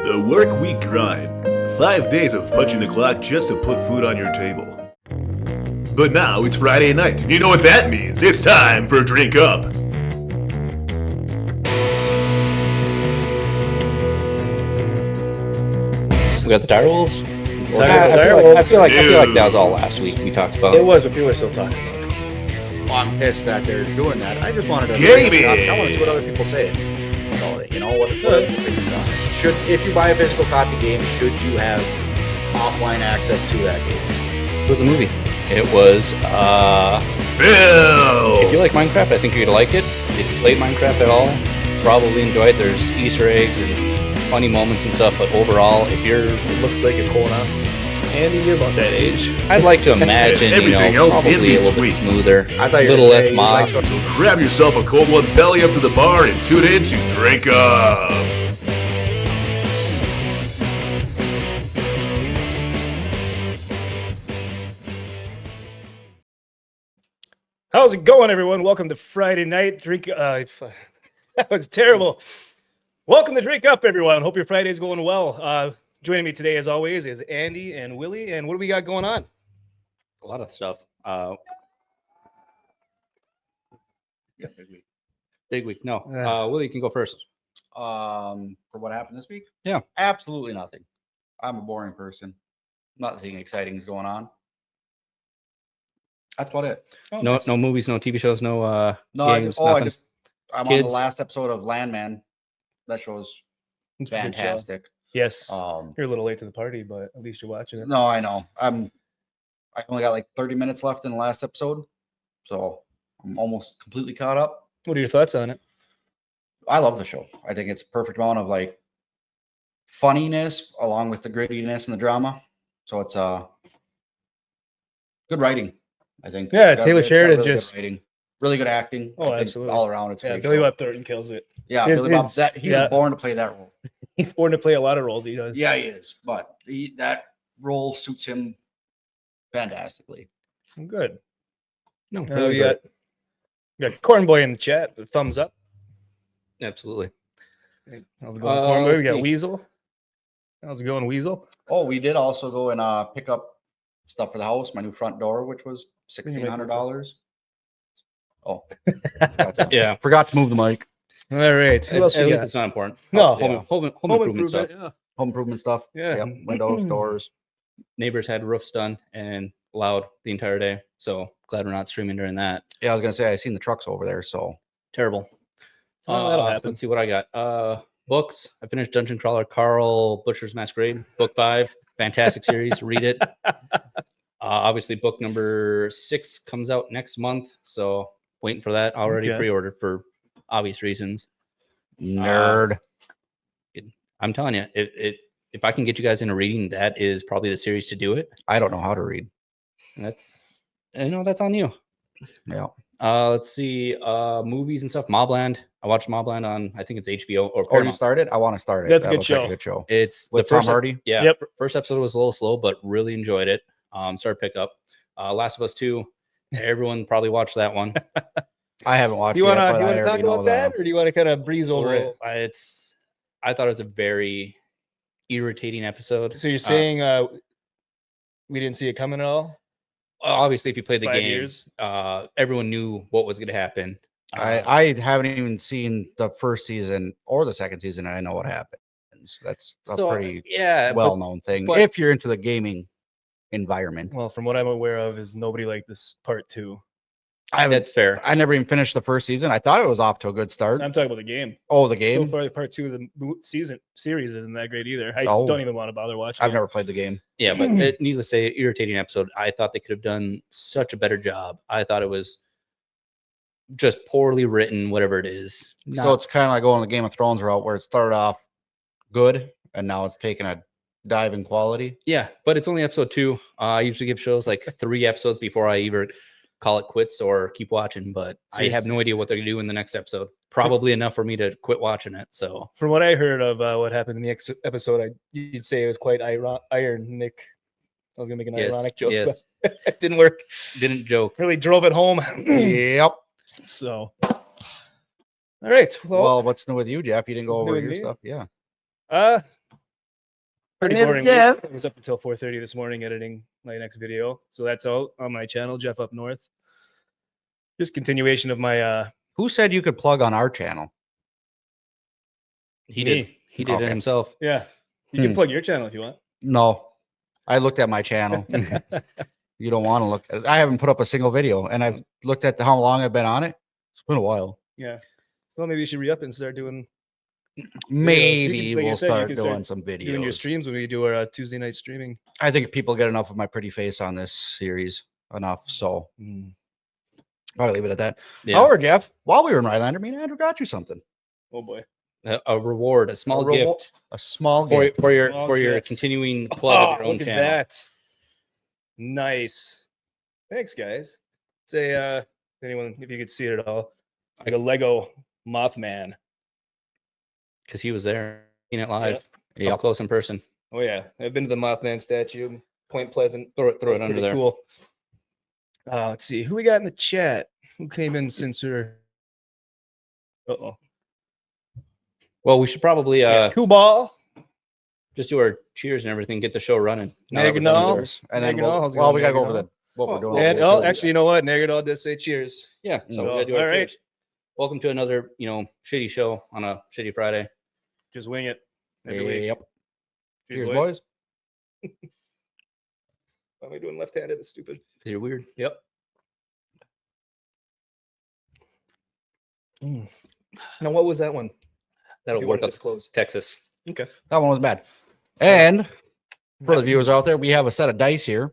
The work week grind. 5 days of punching the clock just to put food on your table. But now it's Friday night, and you know what that means. It's time for Drink Up. We got the Dire Wolves. I feel like that was all last week we talked about. It was, but people are still talking about it. Well, I'm pissed that they're doing that. I just wanted to. Gaming! I want to see what other people say about it. You know what other people think about it. Should, if you buy a physical copy game, should you have offline access to that game? It was a movie. It was. Phil! If you like Minecraft, I think you're gonna like it. If you played Minecraft at all, probably enjoy it. There's Easter eggs and funny moments and stuff, but overall, if you're, It looks like a colonoscopy. Andy, you're about that age. I'd like to imagine, Everything else in probably a little between. bit smoother, I a thought you were little gonna less say you like moss. So grab yourself a cold one, belly up to the bar, and tune in to Drink Up. How's it going, everyone? Welcome to Friday night drink. That was terrible. Welcome to Drink Up, everyone. Hope your Friday's going well. Joining me today, as always, is Andy and Willie. And what do we got going on? A lot of stuff. Big week. No, Willie, you can go first. For what happened this week? Yeah. Absolutely nothing. I'm a boring person. Nothing exciting is going on. That's about it. Oh, No, nice. no movies, no TV shows, no No, games. I'm nothing. on Kids. the last episode of Landman. That show's It's a good show. fantastic. Yes. Um, You're a little late to the party, but at least you're watching it. no, I know. I only got like 30 minutes left in the last episode, so I'm almost completely caught up. What are your thoughts on it? I love the show. I think it's a perfect amount of like funniness along with the grittiness and the drama. So it's good writing, I think. Yeah, It's got- Taylor it's got Sheridan really good just- writing. Really good acting. Oh, I think absolutely. all around. It's a Yeah, great Billy show. Bob Thornton kills it. Yeah, His- Billy Bob. his- He yeah. was born to play that role. He's born to play a lot of roles. He does. Yeah, he is. But that role suits him fantastically. Good. No, We got Corn Boy in the chat. The thumbs up. absolutely. How's it going, Corn Boy? We got okay. Weasel. How's it going, Weasel? Oh, we did also go and pick up stuff for the house. My new front door, which was $1,600. Oh, Yeah. forgot to move the mic. All right. Who At else we least got? it's not important. No. Home improvement stuff. Yeah. Home improvement stuff. Yeah. Yep. Windows, doors. Neighbors had roofs done and loud the entire day. So glad we're not streaming during that. Yeah, I was gonna say I seen the trucks over there. So Terrible. Oh, that'll happen. Let's see what I got. Books. I finished Dungeon Crawler Carl Butcher's Masquerade, book 5. Fantastic series. Read it. Obviously, book number 6 comes out next month. So waiting for that. Already Okay. pre-ordered for obvious reasons. nerd. I'm telling you, if I can get you guys into reading, that is probably the series to do it. I don't know how to read. That's on you. Yeah. Let's see. Movies and stuff. Mobland. I watched Mobland on, I think it's HBO or Or you Paramount. started? I want to start it. That's a That good looks like show. good show. It's With the Tom first Hardy. Yeah. Yep. First episode was a little slow, but really enjoyed it. Started pick up. Last of Us 2. Everyone probably watched that one. I haven't watched You it want yet, to but I talk already know about that, or do you want to kind of breeze over it? I thought it was a very irritating episode. So you're saying we didn't see it coming at all? Obviously, if you played the 5 game, years? everyone knew what was going to happen. I haven't even seen the first season or the second season, and I know what happens. That's a pretty yeah, well-known thing but- if you're into the gaming environment. Well, from what I'm aware of, is nobody liked this part 2. that's fair. I never even finished the first season. I thought it was off to a good start. I'm talking about the game. Oh, the So game. far, part 2 of the series isn't that great either. I Oh. don't even want to bother watching. I've it. never played the game. Yeah, but needless to say, irritating episode. I thought they could have done such a better job. I thought it was just poorly written, whatever it is. So it's kind of like going the Game of Thrones route where it started off good and now it's taken a dive in quality. Yeah, but it's only episode 2. I usually give shows like 3 episodes before I either call it quits or keep watching, but I have no idea what they're going to do in the next episode. Probably enough for me to quit watching it. So From what I heard of what happened in the episode, you'd say it was quite ironic. I was going to make an Yes, ironic joke, yes. but it didn't work. didn't joke. Really drove it home. Yep. So, all right. Well, what's new with you, Jeff? You didn't go what's over new your with me? stuff. Yeah. Pretty Neither boring. Jeff. I was up until 4:30 this morning editing my next video. So that's out on my channel, Jeff Up North. Just continuation of my Who said you could plug on our channel? He Me. did. He did it Okay. himself. yeah. You can plug your channel if you want. No, I looked at my channel. You don't want to look. I haven't put up a single video, and I've looked at how long I've been on it. It's been a while. Yeah. Well, maybe you should re-up and start doing Maybe like you we'll said, you start can doing start some videos. doing your streams when we do our Tuesday night streaming. I think people get enough of my pretty face on this series enough, so I'll leave it at that. Yeah. However, Jeff, while we were in Rylander, me and Andrew got you something. Oh boy. A reward, a small gift a small for, gift. for your Small for your gift. continuing plug of your own look at channel. that. Nice. Thanks, guys. It's a anyone if you could see it at all. It's like a Lego Mothman. Because he was there, seeing it live, Yep. up close in person. Oh yeah, I've been to the Mothman statue, Point Pleasant. Throw it That's under pretty there. Cool. Let's see who we got in the chat. Who came in since we're? Uh-oh. Well, we should probably Cool ball. just do our cheers and everything, get the show running. now that we're done Naganal. with ours. And then Naganal, how's it well, going, we gotta go over Naganal? what we're doing. And over actually, you know what? Nagadol does say cheers. Yeah, so So, we gotta do our all right. cheers. Welcome to another, shitty show on a shitty Friday. Just wing it. Every week. Yep. Cheers, Cheers, boys. boys. Why am I doing left-handed? That's stupid. 'Cause you're weird. Yep. Now, what was that one? That'll You work wanted up this close. Texas. Okay. That one was bad. And for the viewers out there, we have a set of dice here.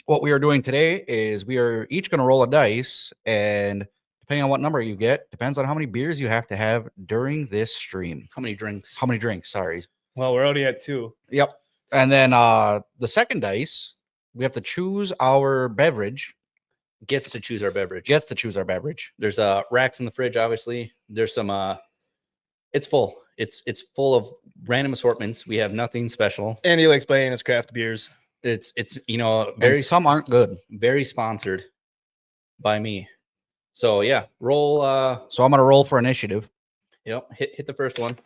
What we are doing today is we are each going to roll a dice, and depending on what number you get, depends on how many beers you have to have during this stream. How many drinks? How many drinks? Sorry. Well, we're already at 2. Yep. And then the second dice, we have to choose our beverage. Gets to choose our beverage. Gets to choose our beverage. There's racks in the fridge, obviously. There's some it's full. It's full of random assortments. We have nothing special. And he likes buying his craft beers. It's Very very some aren't good. very sponsored by me. So yeah, roll So I'm gonna roll for initiative. hit the first one.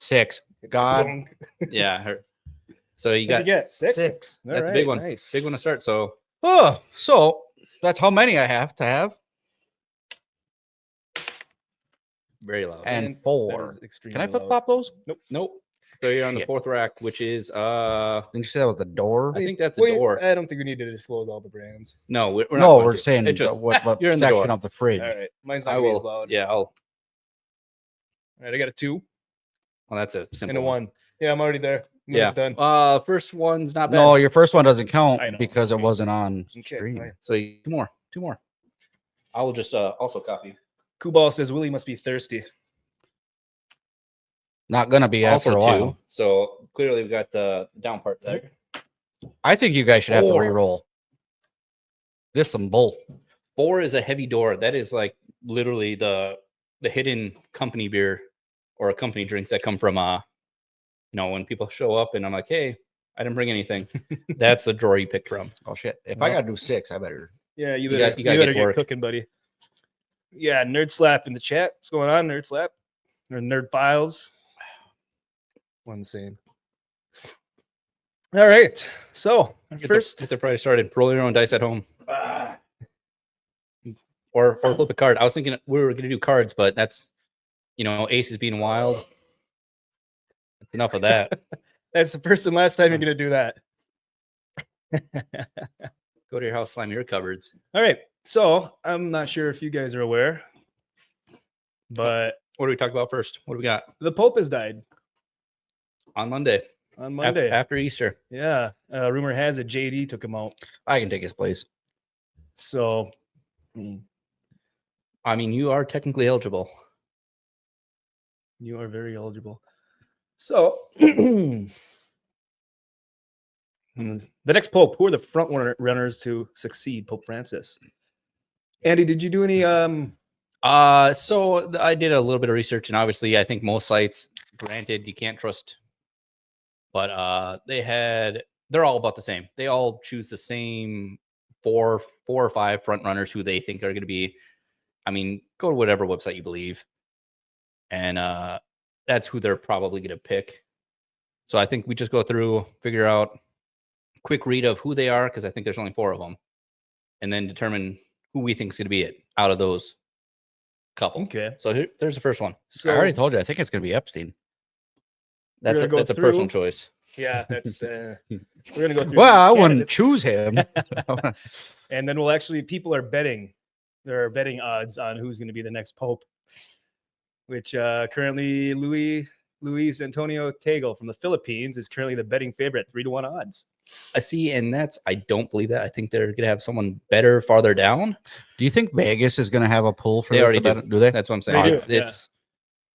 6. God. Yeah. So you got What'd you get? 6? Six. All that's a big right, one. Nice. Big one to start. So Oh, so that's how many I have to have. very loud. And That 4. is extremely Can I loud. flip flop those? Nope. So you're on the Shit. fourth rack, which is Didn't you say that was the door? I think that's a Wait, door. I don't think we need to disclose all the brands. No, we're not No, going we're to. saying It just what you're in the section door. of the fridge. All right. Mine's not I gonna be as will. loud. Yeah, I'll. All right. I got a 2 Well, that's a simple and a 1. Yeah, I'm already there. When Yeah. it's done. First one's not bad. No, your first one doesn't count I know. because it wasn't on Okay, stream. fine. So two more. I will just also copy. Kubal says Willie must be thirsty. Not gonna be after Also a while. So clearly we've got the down part there. I think you guys should have to 4. re-roll. This some bull. 4 is a heavy door. That is like literally the hidden company beer or company drinks that come from when people show up and I'm like, hey, I didn't bring anything. That's the drawer you picked from. Oh shit! If I gotta do 6, I better. Yeah, you You better, got- you you gotta better get get work. cooking, buddy. Yeah, Nerd Slap in the chat. What's going on, Nerd Slap? Or Nerd Files? One the same. All right. So first, Get the party started. Roll your own dice at home. Or flip a card. I was thinking we were gonna do cards, but that's aces being wild. That's enough of that. that's the first and last time you're gonna do that. Go to your house, slam your cupboards. All right. So I'm not sure if you guys are aware, but What do we talk about first? What do we got the Pope has died on Monday? on Monday. After Easter. Yeah. Rumor has it JD took him out. I can take his place. So I mean, you are technically eligible. you are very eligible. So the next Pope, who are the front runners to succeed Pope Francis? Andy, did you do any So I did a little bit of research, and obviously, I think most sites, granted, you can't trust, but they're all about the same. They all choose the same four or five front runners who they think are going to be. I mean, go to whatever website you believe, and that's who they're probably going to pick. So I think we just go through, figure out a quick read of who they are, because I think there's only 4 of them, and then determine who we think is going to be it out of those couple. Okay. So there's the first one. So I already told you. I think it's going to be Epstein. That's gonna go a personal through- choice. yeah, that's we're gonna go through. Well, I these wouldn't candidates. choose him. And then we'll actually, people are betting. There are betting odds on who's going to be the next pope, which currently Luis Antonio Tagle from the Philippines is currently the betting favorite, 3-1 odds. I see, and I don't believe that. I think they're gonna have someone better farther down. Do you think Vegas is going to have a pull for They this already to do. bet? Do they? That's what I'm saying. They do, It's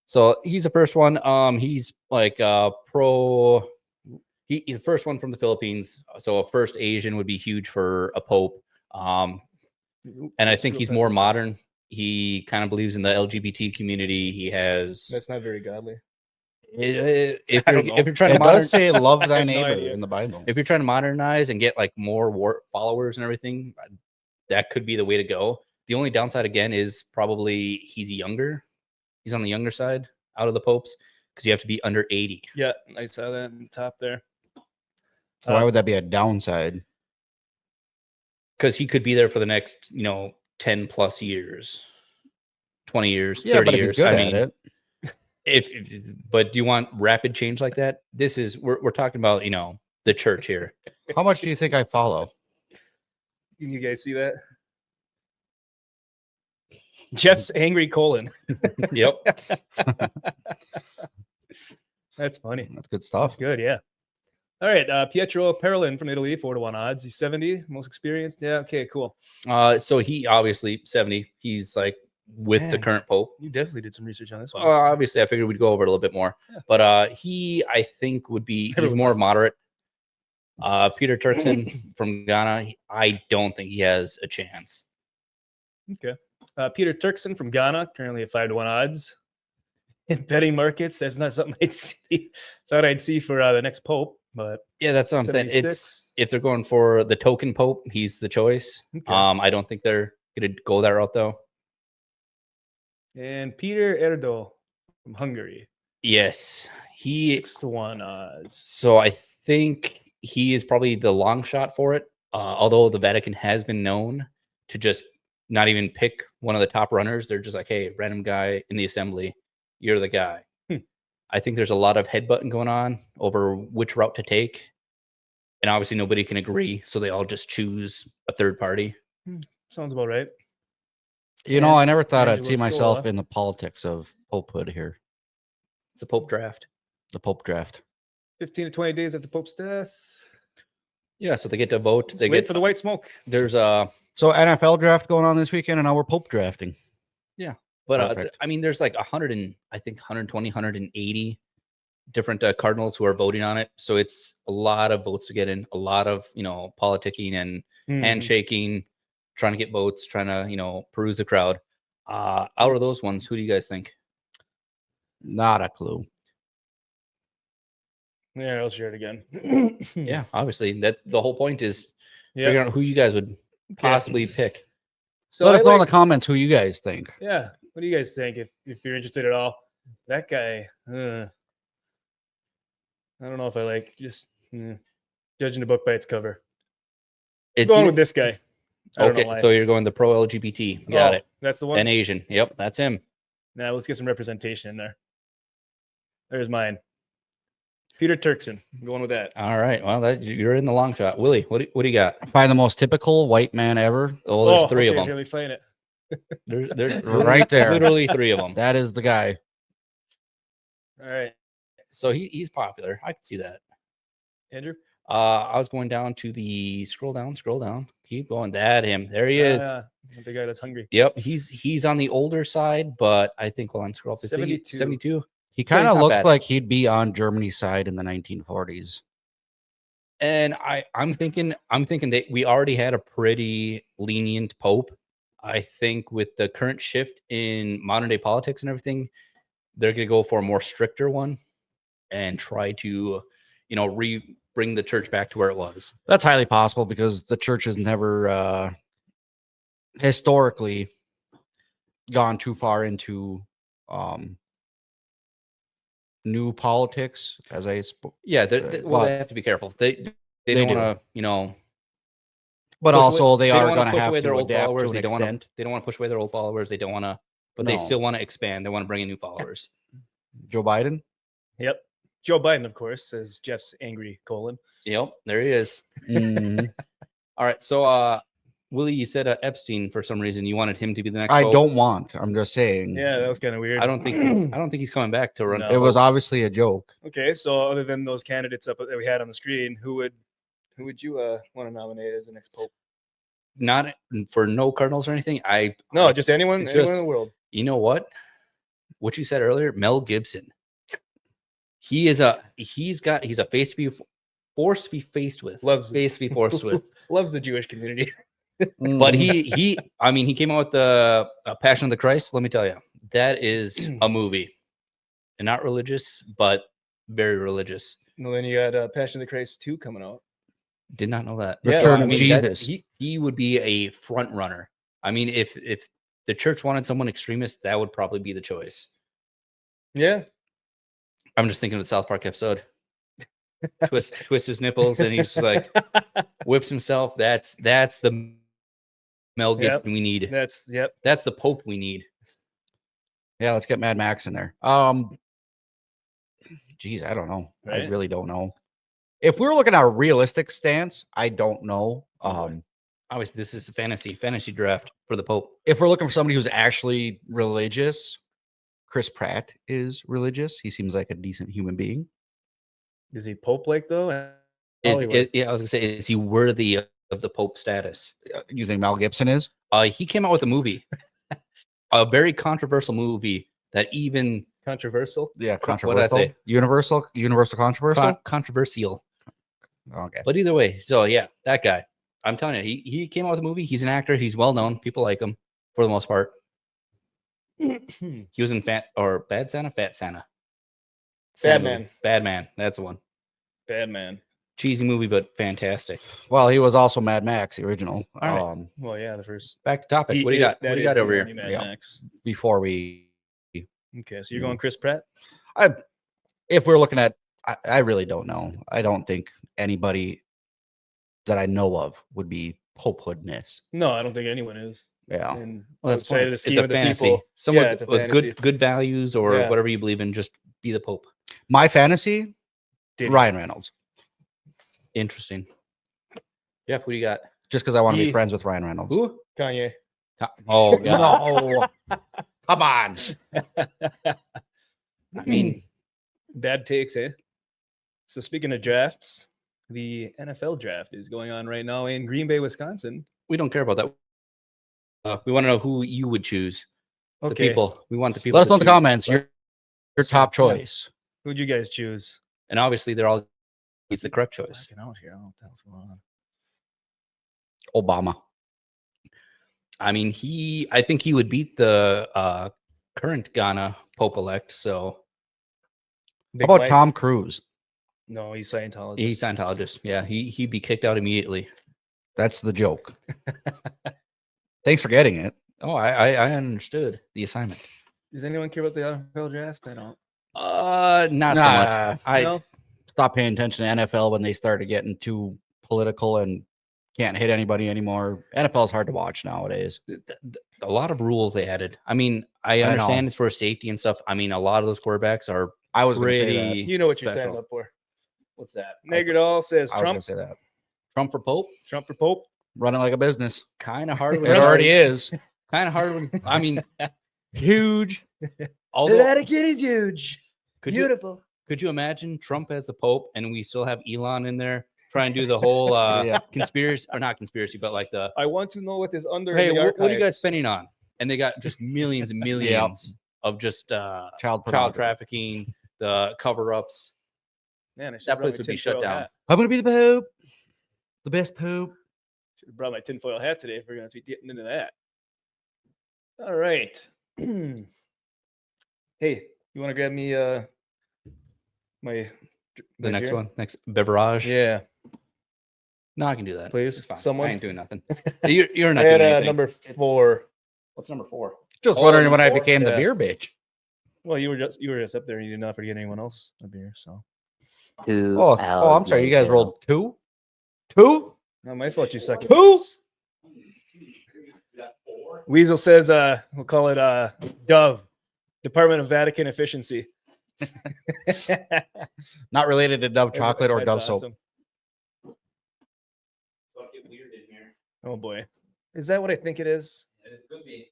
so he's the first one. He's like pro. He's the first one from the Philippines. So a first Asian would be huge for a pope. And I think he's more modern. He kind of believes in the LGBT community. He has. That's not very godly. If I you're, don't know. if you're trying to It does say love I thy have no neighbor idea. in the Bible. if you're trying to modernize and get like more followers and everything, that could be the way to go. The only downside again is probably he's younger. He's on the younger side out of the popes because you have to be under 80. Yeah, I saw that in the top there. So why would that be a downside? Because he could be there for the next 10 plus years, 20 years, Yeah, 30 but if years. he's good I at mean, it. but do you want rapid change like that? This is we're talking about the church here. How much do you think I follow? Can you guys see that? Jeff's angry colon. Yep. That's funny. That's good That's stuff. good. Yeah. All right. Pietro Perlin from Italy, 4-1 odds. He's 70, most experienced. Yeah. Okay. Cool. So he obviously 70. He's like with the Man. current pope. You definitely did some research on this one. Obviously, I figured we'd go over it a little bit more, Yeah. but I think he's Everyone more does. moderate. Peter Turkson from Ghana, I don't think he has a chance. Okay. Peter Turkson from Ghana, currently at 5-1 odds. In betting markets, that's not something I'd see. Thought I'd see for the next pope, but Yeah, that's what I'm saying. 76. It's if they're going for the token pope, he's the choice. Okay. I don't think they're gonna go that route though. and Peter Erdo from Hungary, Yes, he. 6-1 odds. So I think he is probably the long shot for it. Although the Vatican has been known to just not even pick one of the top runners, they're just like, hey, random guy in the assembly, you're the guy. I think there's a lot of headbutting going on over which route to take. And obviously nobody can agree. So they all just choose a third party. Sounds about right. You know, I never thought I'd Angelo see myself Scola. in the politics of popehood here. It's the Pope draft. The Pope draft. 15 to 20 days after Pope's death. Yeah, so they get to vote. Just They wait get for the white smoke. there's So NFL draft going on this weekend, and now we're Pope drafting. but Perfect. I mean there's like 120, 180 different cardinals who are voting on it. So it's a lot of votes to get in, a lot of politicking and handshaking, trying to get votes, trying to peruse the crowd. Out of those ones, who do you guys think? Not a clue. Yeah, I'll share it again. Yeah, obviously that the whole point is Yeah. figuring out who you guys would possibly pick. So Let I us know in the like- comments who you guys think. Yeah. What do you guys think? If you're interested at all, that guy. I don't know if I like just judging the book by its cover. It's Going with this guy. I don't okay. know why. So you're going the pro LGBT. Got Oh, it. That's the one. And Asian. Yep, that's him. Now let's get some representation in there. There's mine. Peter Turkson. I'm going with that. All right. Well, you're in the long shot. Willie, what do you got? Find the most typical white man ever. Oh, there's three of okay, them. Here we find it. There's Right there. literally three of them. That is the guy. All right, So he's popular. I can see that. Andrew. I was going down to the scroll down, keep going. That him. There he is. The guy that's hungry. Yep. He's on the older side, but I think while I'm scroll up, 72. 72. He So he's kind of not looks bad. like he'd be on Germany's side in the 1940s. And I'm thinking that we already had a pretty lenient pope. I think with the current shift in modern day politics and everything, they're going to go for a more stricter one and try to, bring the church back to where it was. That's highly possible because the church has never historically gone too far into new politics, as I spoke. Yeah, well, but they have to be careful. They They don't do. want to, you know. But push also, away- they don't are wanna going to push have away to their old adapt followers. to They an don't want to. extent. They don't want to push away their old followers. They don't want to, but they No. still want to expand. They want to bring in new followers. Joe Biden. Yep. Joe Biden, of course, says Jeff's angry colon. Yep, there he is. Mhm. All right, so Willie, you said Epstein for some reason. You wanted him to be the next. I pope. don't want. I'm just saying. Yeah, that was kind of weird. I don't think he's coming back to run. No. for It was pope. obviously a joke. Okay, so other than those candidates up that we had on the screen, who would you want to nominate as the next pope? Not for no Cardinals or anything. No, just anyone, just- anyone in the world. You know what? What you said earlier, Mel Gibson. He's a face to be forced to be faced with. Loves face to be forced with. Loves the Jewish community. But he came out with the Passion of the Christ. Let me tell you, that is a movie, and not religious, but very religious. Well, then you got Passion of the Christ 2 coming out. Did not know that. Yeah, Return I of mean, Jesus. He would be a front runner. I mean, if the church wanted someone extremist, that would probably be the choice. Yeah. I'm just thinking of the South Park episode. twist his nipples, and he's just like whips himself. That's the Mel Gibson we need. That's That's the Pope we need. Yeah, let's get Mad Max in there. Geez, I don't know. I Right? really don't know. If we're looking at a realistic stance, I don't know. Obviously, this is a fantasy draft for the Pope. If we're looking for somebody who's actually religious, Chris Pratt is religious. He seems like a decent human being. Is he Pope like though? Yeah, I was gonna say, is he worthy of the Pope status? You think Mel Gibson is? He came out with a movie, a very controversial movie that even Controversial. Yeah, What did I controversial. say? Universal controversial. controversial. Okay. But either way, so yeah, that guy. I'm telling you, he came out with a movie. He's an actor. He's well known. People like him for the most part. He was in Fat Santa. Bad Sad Man. movie. Bad Man. That's the one. Bad man. Cheesy movie, but fantastic. Well, he was also Mad Max, the original. All right. Well, yeah, the first. Back to topic. What do you got? What do you got over here? Mad Yeah. Max. Before we, Okay, so you're going Chris Pratt? if we're looking at, I really don't know. I don't think anybody that I know of would be popehoodness. No, I don't think anyone is. Yeah. And Well, that's outside of fine. the It's scheme a of the fantasy. people. Someone Yeah, it's a with fantasy. good values or Yeah. whatever you believe in, just be the Pope. My fantasy, Diddy. Ryan Reynolds. Interesting. Jeff, what do you got? Just because I want to be He- friends with Ryan Reynolds. Who? Kanye. Oh, yeah. No. Come on. I mean, Bad takes, eh? So speaking of drafts, the NFL draft is going on right now in Green Bay, Wisconsin. we don't care about that. We want to know who you would choose. The Okay. people. We want the people. Let us to know in the choose. comments. Your top Yeah. choice. Who'd you guys choose? And obviously, he's the correct choice. Blacking out here. I don't know what the hell's going on. Obama. I mean, I think he would beat the current Ghana Pope elect. So Big How about Mike? Tom Cruise? No, he's Scientologist. he's Scientologist. Yeah, he'd be kicked out immediately. That's the joke. Thanks for getting it. Oh, I understood the assignment. Does anyone care about the NFL draft? I don't. Not so much. I No? Stop paying attention to NFL when they started getting too political and can't hit anybody anymore. NFL is hard to watch nowadays. a lot of rules they added. I mean, I know. understand it's for safety and stuff. I mean, a lot of those quarterbacks are I was going to say pretty. that. You know what you're special. signed up for. What's that? Negradol says I was going Trump. to say that. Trump for Pope? Trump for Pope. Running like a business. Kind of hard. It already is. Kind of hard. I mean, Huge. although getting huge. could you imagine Trump as the Pope and we still have Elon in there trying to do the whole Yeah. conspiracy or not conspiracy, but like the I want to know what is under. hey, the what are you guys archives. spending on? And they got just millions and millions of just Child child pornography. trafficking, the cover-ups. Man, I should That have brought place my would be shut tinfoil down. hat. I'm going to be the Pope. The best Pope. Should have brought my tinfoil hat today if we're going to be getting into that. All right. Hey, you want to grab me my The next beer? one, next beverage. Yeah. No, I can do that. Please, It's fine. someone. I ain't doing nothing. You're not I had doing anything. number 4. What's number 4? Just Oh, wondering when I number four? became the Yeah. beer bitch. Well, you were just up there and you didn't offer to get anyone else a beer, so. Oh, I'm sorry. You guys rolled two? Not my fault you suck at Who? this. Weasel says we'll call it Dove, Department of Vatican Efficiency. Not related to Dove chocolate or That's Dove soap. awesome. Oh boy. Is that what I think it is? It could be.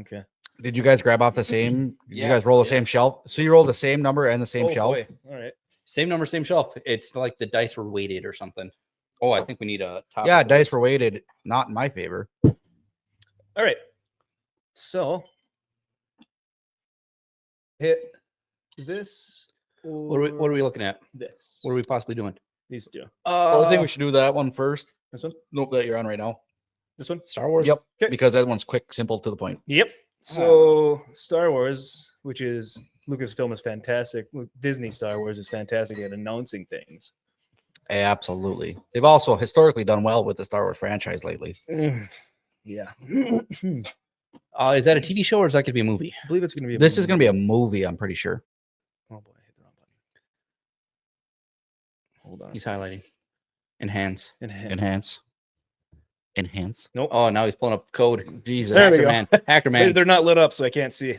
Okay. Did you guys grab off the same? Did you Yeah, guys roll the yeah. same shelf? So you rolled the same number and the same Oh, shelf? boy. All right. Same number, same shelf. It's like the dice were weighted or something. Oh, I think we need a top. Yeah, of dice this. were weighted, not in my favor. All right. So hit this. What are we looking at? This. What are we possibly doing? These two. I think we should do that one first. This one. Nope, that you're on right now. This one. Star Wars. Yep, Okay. because that one's quick, simple, to the point. Yep. So Star Wars, which is Lucasfilm, is fantastic. Disney Star Wars is fantastic at announcing things. Absolutely. They've also historically done well with the Star Wars franchise lately. Yeah. Is that a TV show or is that going to be a movie? I believe it's going to be. This is going to be a movie, I'm pretty sure. Oh boy, I hit the wrong button. Hold on. He's highlighting. Enhance. Enhance. Nope. Oh, now he's pulling up code. Jesus. There we Hacker go. man. Hacker They're, man. they're not lit up, so I can't see.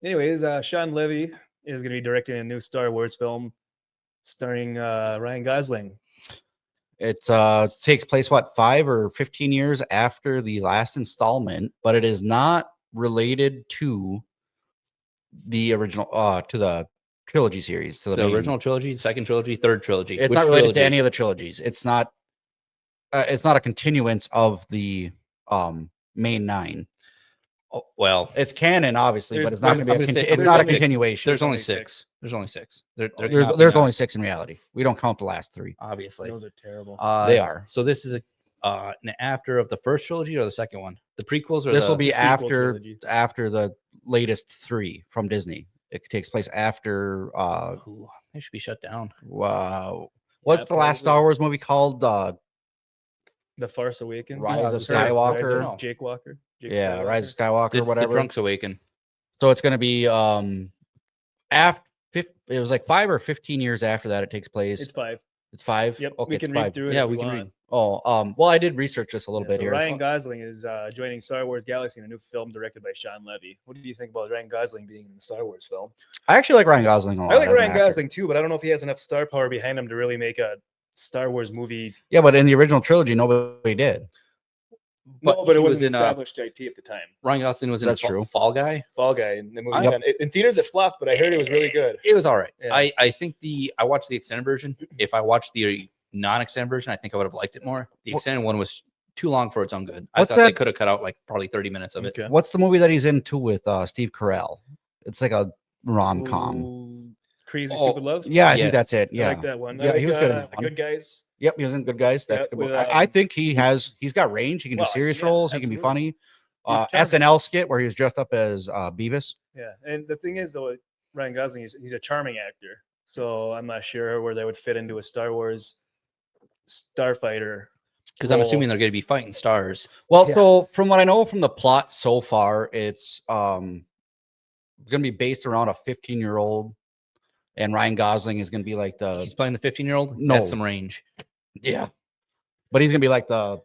Anyways, Sean Levy is going to be directing a new Star Wars film starring Ryan Gosling. It takes place, 5 or 15 years after the last installment, but it is not related to the original, to the trilogy series. To The main- original trilogy, second trilogy, third trilogy. It's Which not related trilogy? to any of the trilogies. It's not a continuance of the main 9. Oh, well, It's canon, obviously, but There's- it's not going to be. I'm gonna say- It's there's not a only six. continuation. there's only only 6. six. There's only 6. They're There's counting only that, 6 in reality. We don't count the last 3. obviously. Those are terrible. They are. So this is an after of the first trilogy or the second one? The prequels or This the, will be sequel trilogy. after the latest 3 from Disney. It takes place after. Ooh, they should be shut down. Wow. What's Yeah, the last probably. Star Wars movie called? The Farce Awakens. Rise of Or Skywalker. Rise of Jake Walker. Jake Yeah, Rise of Skywalker. Skywalker, The whatever. Drunks Awaken. So it's going to be after. It was like 5 or 15 years after that. It takes place. It's 5. It's 5. Yep. Okay, we it's can 5. read through it. Yeah, if we you can want. read. Oh, well, I did research this a little Yeah, bit so here. Ryan Gosling is joining Star Wars Galaxy in a new film directed by Sean Levy. What do you think about Ryan Gosling being in the Star Wars film? I actually like Ryan Gosling a lot. I like as an Ryan actor. Gosling too, but I don't know if he has enough star power behind him to really make a Star Wars movie. Yeah, but in the original trilogy, nobody did. But he it was wasn't in established IP at the time. Ryan Gosling was in That's true. Fall Guy. Fall Guy in the movie. Yep. In theaters it flopped, but I heard it was really good. It was all right. Yeah. I think I watched the extended version. If I watched the non-extended version, I think I would have liked it more. The extended one was too long for its own good. I What's thought they that? could have cut out like probably 30 minutes of it. Okay. What's the movie that he's in too with Steve Carell? It's like a rom-com. Ooh, Crazy Oh, Stupid Love. Yeah, I think Yes. that's it. I Yeah. like that one. I Yeah, like, he was good in that one. Good Guys. Yep, he was in Good Guys. That's Yeah, a good. with, I think he's got range. He can Well, do serious yeah, roles. He can be absolutely. funny. He's charming. SNL skit where he was dressed up as Beavis. Yeah, and the thing is, though, Ryan Gosling he's a charming actor, so I'm not sure where they would fit into a Star Wars starfighter. Because I'm Oh. assuming they're going to be fighting stars. Well, Yeah. so from what I know from the plot so far, it's going to be based around a 15-year-old, and Ryan Gosling is going to be like He's playing the 15-year-old. No. That's some range. yeah, but he's going to be like the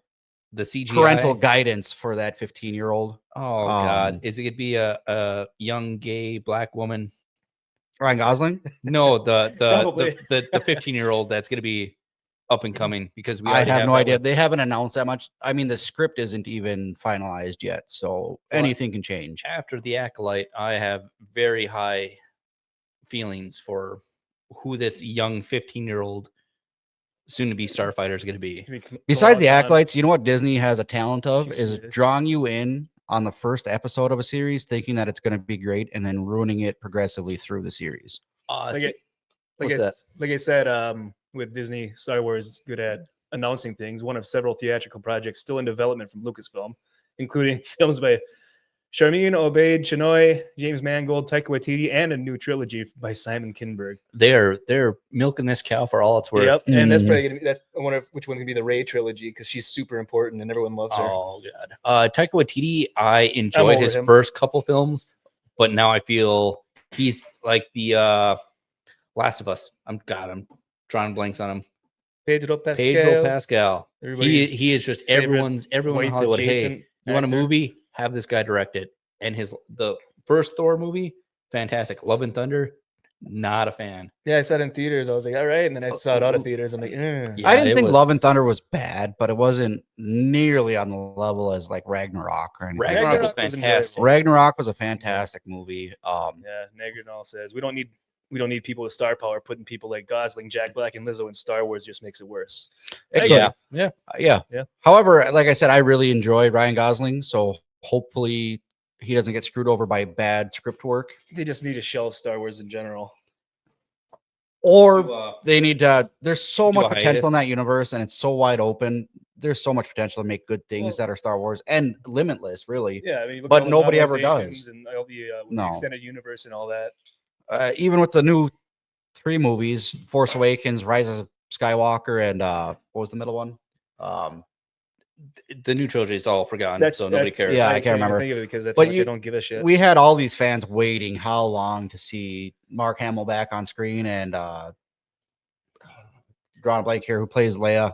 The CGI. parental guidance for that 15-year-old. Oh God, um, is it going to be a young gay black woman? Ryan Gosling. No, Probably. the 15-year-old that's going to be up and coming because we I already have no that idea. with- They haven't announced that much. I mean, the script isn't even finalized yet, so anything can change. After the Acolyte, I have very high feelings for who this young 15-year-old soon-to-be starfighter is going to be. Besides the acolytes, you know what Disney has a talent of is Jesus. drawing you in on the first episode of a series, thinking that it's going to be great, and then ruining it progressively through the series. Like What's I, that? like I said, with Disney, Star Wars is good at announcing things. One of several theatrical projects still in development from Lucasfilm, including films by Charmin Obaid Chinoy, James Mangold, Taika Waititi, and a new trilogy by Simon Kinberg. They're milking this cow for all it's worth. Yep, and that's Mm. probably gonna be that's. I wonder which one's gonna be the Rey trilogy because she's super important and everyone loves her. Oh God. Taika Waititi, I enjoyed over his him. first couple films, but now I feel He's like the Last of Us. I'm drawing blanks on him. Pedro Pascal. Pedro Pascal. Everybody's He is just favorite everyone in white Hollywood. Hey, adjacent you want a actor. movie? Have this guy direct it. And the first Thor movie, fantastic. Love and Thunder, not a fan. Yeah, I saw it in theaters. I was like, all right, and then I saw it out of theaters. I'm like, Yeah, I didn't it think was- Love and Thunder was bad, but it wasn't nearly on the level as like Ragnarok or anything. Ragnarok was Ragnarok was fantastic. Ragnarok was a fantastic movie. Yeah, Negrinal says we don't need people with star power. Putting people like Gosling, Jack Black, and Lizzo in Star Wars just makes it worse. It Yeah. Yeah. Yeah. However, like I said, I really enjoyed Ryan Gosling, so hopefully he doesn't get screwed over by bad script work, They just need to shelve Star Wars in general. or they need to. There's so do a much potential hiatus. in that universe, and it's so wide open. There's so much potential to make good things Well- that are Star Wars and limitless, really. Yeah, I mean, look at But all the nobody ever novelizations does. and all the, with the No. extended universe and all that. Even with the new 3 movies, Force Awakens, Rise of Skywalker, and what was the middle one? The new trilogy is all forgotten, so nobody cares. Yeah, I even can't remember. think of it because that's But how much I don't give a shit. We had all these fans waiting how long to see Mark Hamill back on screen and drawing a blank here, who plays Leia.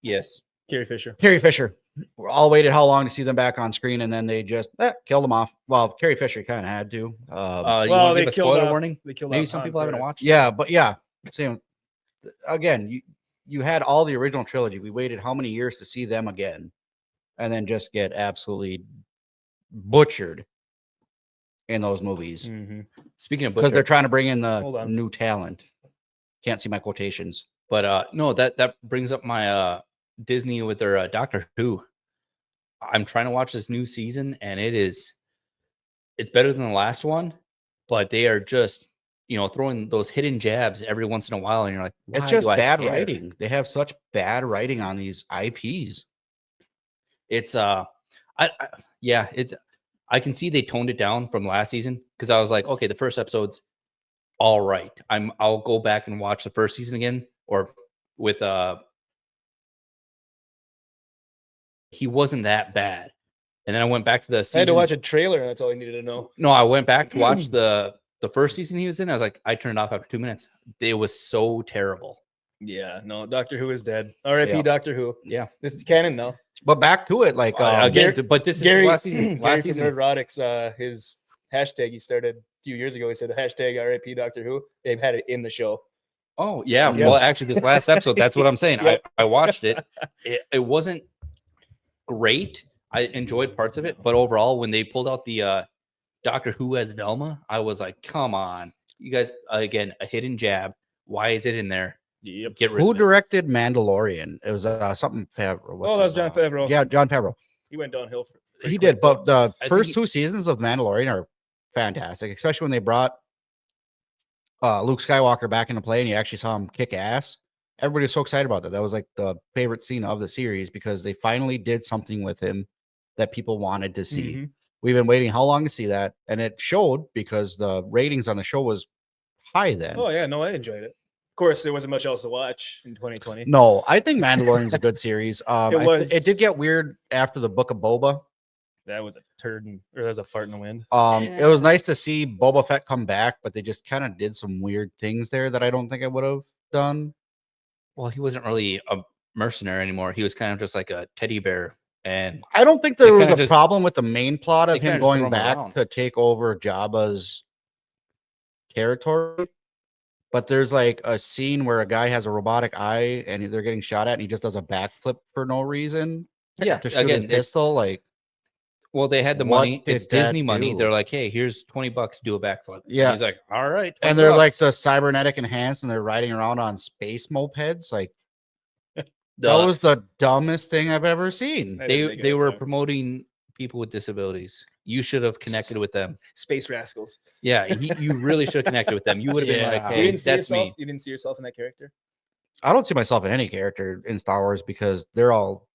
Yes. Carrie Fisher. Carrie Fisher. We're all waited how long to see them back on screen, and then they just killed them off. Well, Carrie Fisher kind of had to. You Well, want to they give a killed spoiler off- warning? They killed Maybe off some Han people haven't first. watched. Yeah, but yeah, same. Again, you had all the original trilogy. We waited how many years to see them again, and then just get absolutely butchered in those movies Mhm. Speaking of because they're butcher, trying to bring in Hold the on. new talent. Can't see my quotations. but no, that brings up my Disney with their Doctor Who. I'm trying to watch this new season, and it's better than the last one, but they are just throwing those hidden jabs every once in a while, and you're like, It's why just do I bad care? writing. They have such bad writing on these IPs. It's I can see they toned it down from last season because I was like, okay, the first episode's all right. I'll go back and watch the first season again, or with he wasn't that bad. And then I went back to the season. I had to watch a trailer, and that's all I needed to know. No, I went back to watch the first season he was in. I was like, I turned it off after 2 minutes. It was so terrible. Yeah, no, Doctor Who is dead. R.I.P. Yeah. Doctor Who. Yeah. This is canon now. But back to it, like Again, but this is Gary, last season. Gary Last from season. Nerdrotics, his hashtag he started a few years ago. He said the hashtag R.I.P. Doctor Who. They've had it in the show. Oh yeah. Yeah. Well, actually, this last episode, that's what I'm saying. Yep. I watched it. It wasn't great. I enjoyed parts of it, but overall, when they pulled out the Doctor Who as Velma, I was like, come on, you guys! Again, a hidden jab. Why is it in there? Yep. Get rid who of it. directed Mandalorian? It was something Favreau. What's Oh, that was his, Jon Favreau. Yeah, John Favreau. He went downhill. He did, but the think first he- 2 seasons of Mandalorian are fantastic, especially when they brought Luke Skywalker back into play and you actually saw him kick ass. Everybody was so excited about that. That was like the favorite scene of the series because they finally did something with him that people wanted to see. Mhm. We've been waiting how long to see that, and it showed because the ratings on the show was high then. Oh yeah, no, I enjoyed it. Of course, there wasn't much else to watch in 2020. No, I think Mandalorian's a good series. It did get weird after the Book of Boba. That was a turd, or that was a fart in the wind. It was nice to see Boba Fett come back, but they just kind of did some weird things there that I don't think I would have done. Well, he wasn't really a mercenary anymore. He was kind of just like a teddy bear. And I don't think They there was kinda a just- problem with the main plot they of kinda him just throw going him back around. to take over Jabba's territory. But there's like a scene where a guy has a robotic eye and they're getting shot at, and he just does a backflip for no reason yeah, to shoot again, his pistol. Like, well, they had the What money. did It's Disney that money. do? They're like, hey, here's $20. Do a backflip. And Yeah. he's like, all right. and 20 they're like bucks. the cybernetic enhanced, and they're riding around on space mopeds. Like, that The- was the dumbest thing I've ever seen. I didn't make it they out were there. promoting people with disabilities. You should have connected with them. Space Rascals. Yeah, you really should have connected with them. You would have been like, Yeah. You hey, didn't see that's yourself. me. You didn't see yourself in that character. I don't see myself in any character in Star Wars because they're all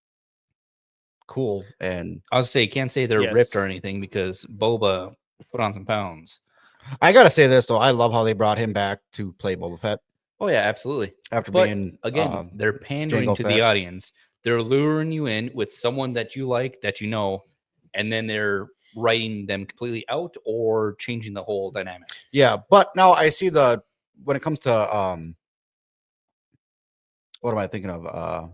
cool and I was say you can't say they're Yes. ripped or anything because Boba put on some pounds. I gotta say this though, I love how they brought him back to play Boba Fett Oh yeah, absolutely. after But being again, they're pandering Jango to Fett. the audience. They're luring you in with someone that you like, that you know, and then they're writing them completely out or changing the whole dynamic. Yeah, but now I see when it comes to what am I thinking of?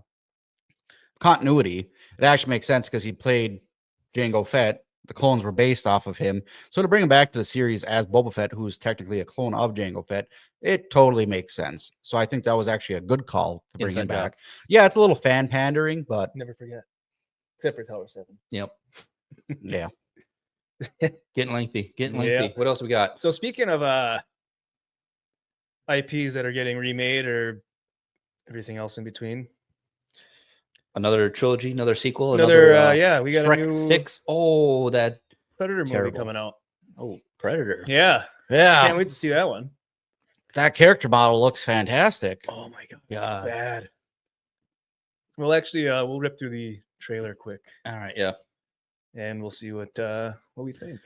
Continuity. It actually makes sense because he played Jango Fett. The clones were based off of him. So to bring him back to the series as Boba Fett, who's technically a clone of Jango Fett, it totally makes sense. So I think that was actually a good call to bring him Inside job. back. Yeah, it's a little fan pandering, but Never forget. Except for Tower 7. Yep. yeah. Getting lengthy. Getting lengthy. Yeah. What else we got? So speaking of IPs that are getting remade or everything else in between. Another trilogy, another sequel, Another yeah, we got Shrek a new 6. Oh, that Predator movie terrible. coming out. oh Predator. Yeah. Yeah. Can't wait to see that one. That character model looks fantastic. Oh my god. Yeah. So bad. Well, actually, we'll rip through the trailer quick All right, yeah. and we'll see what we think.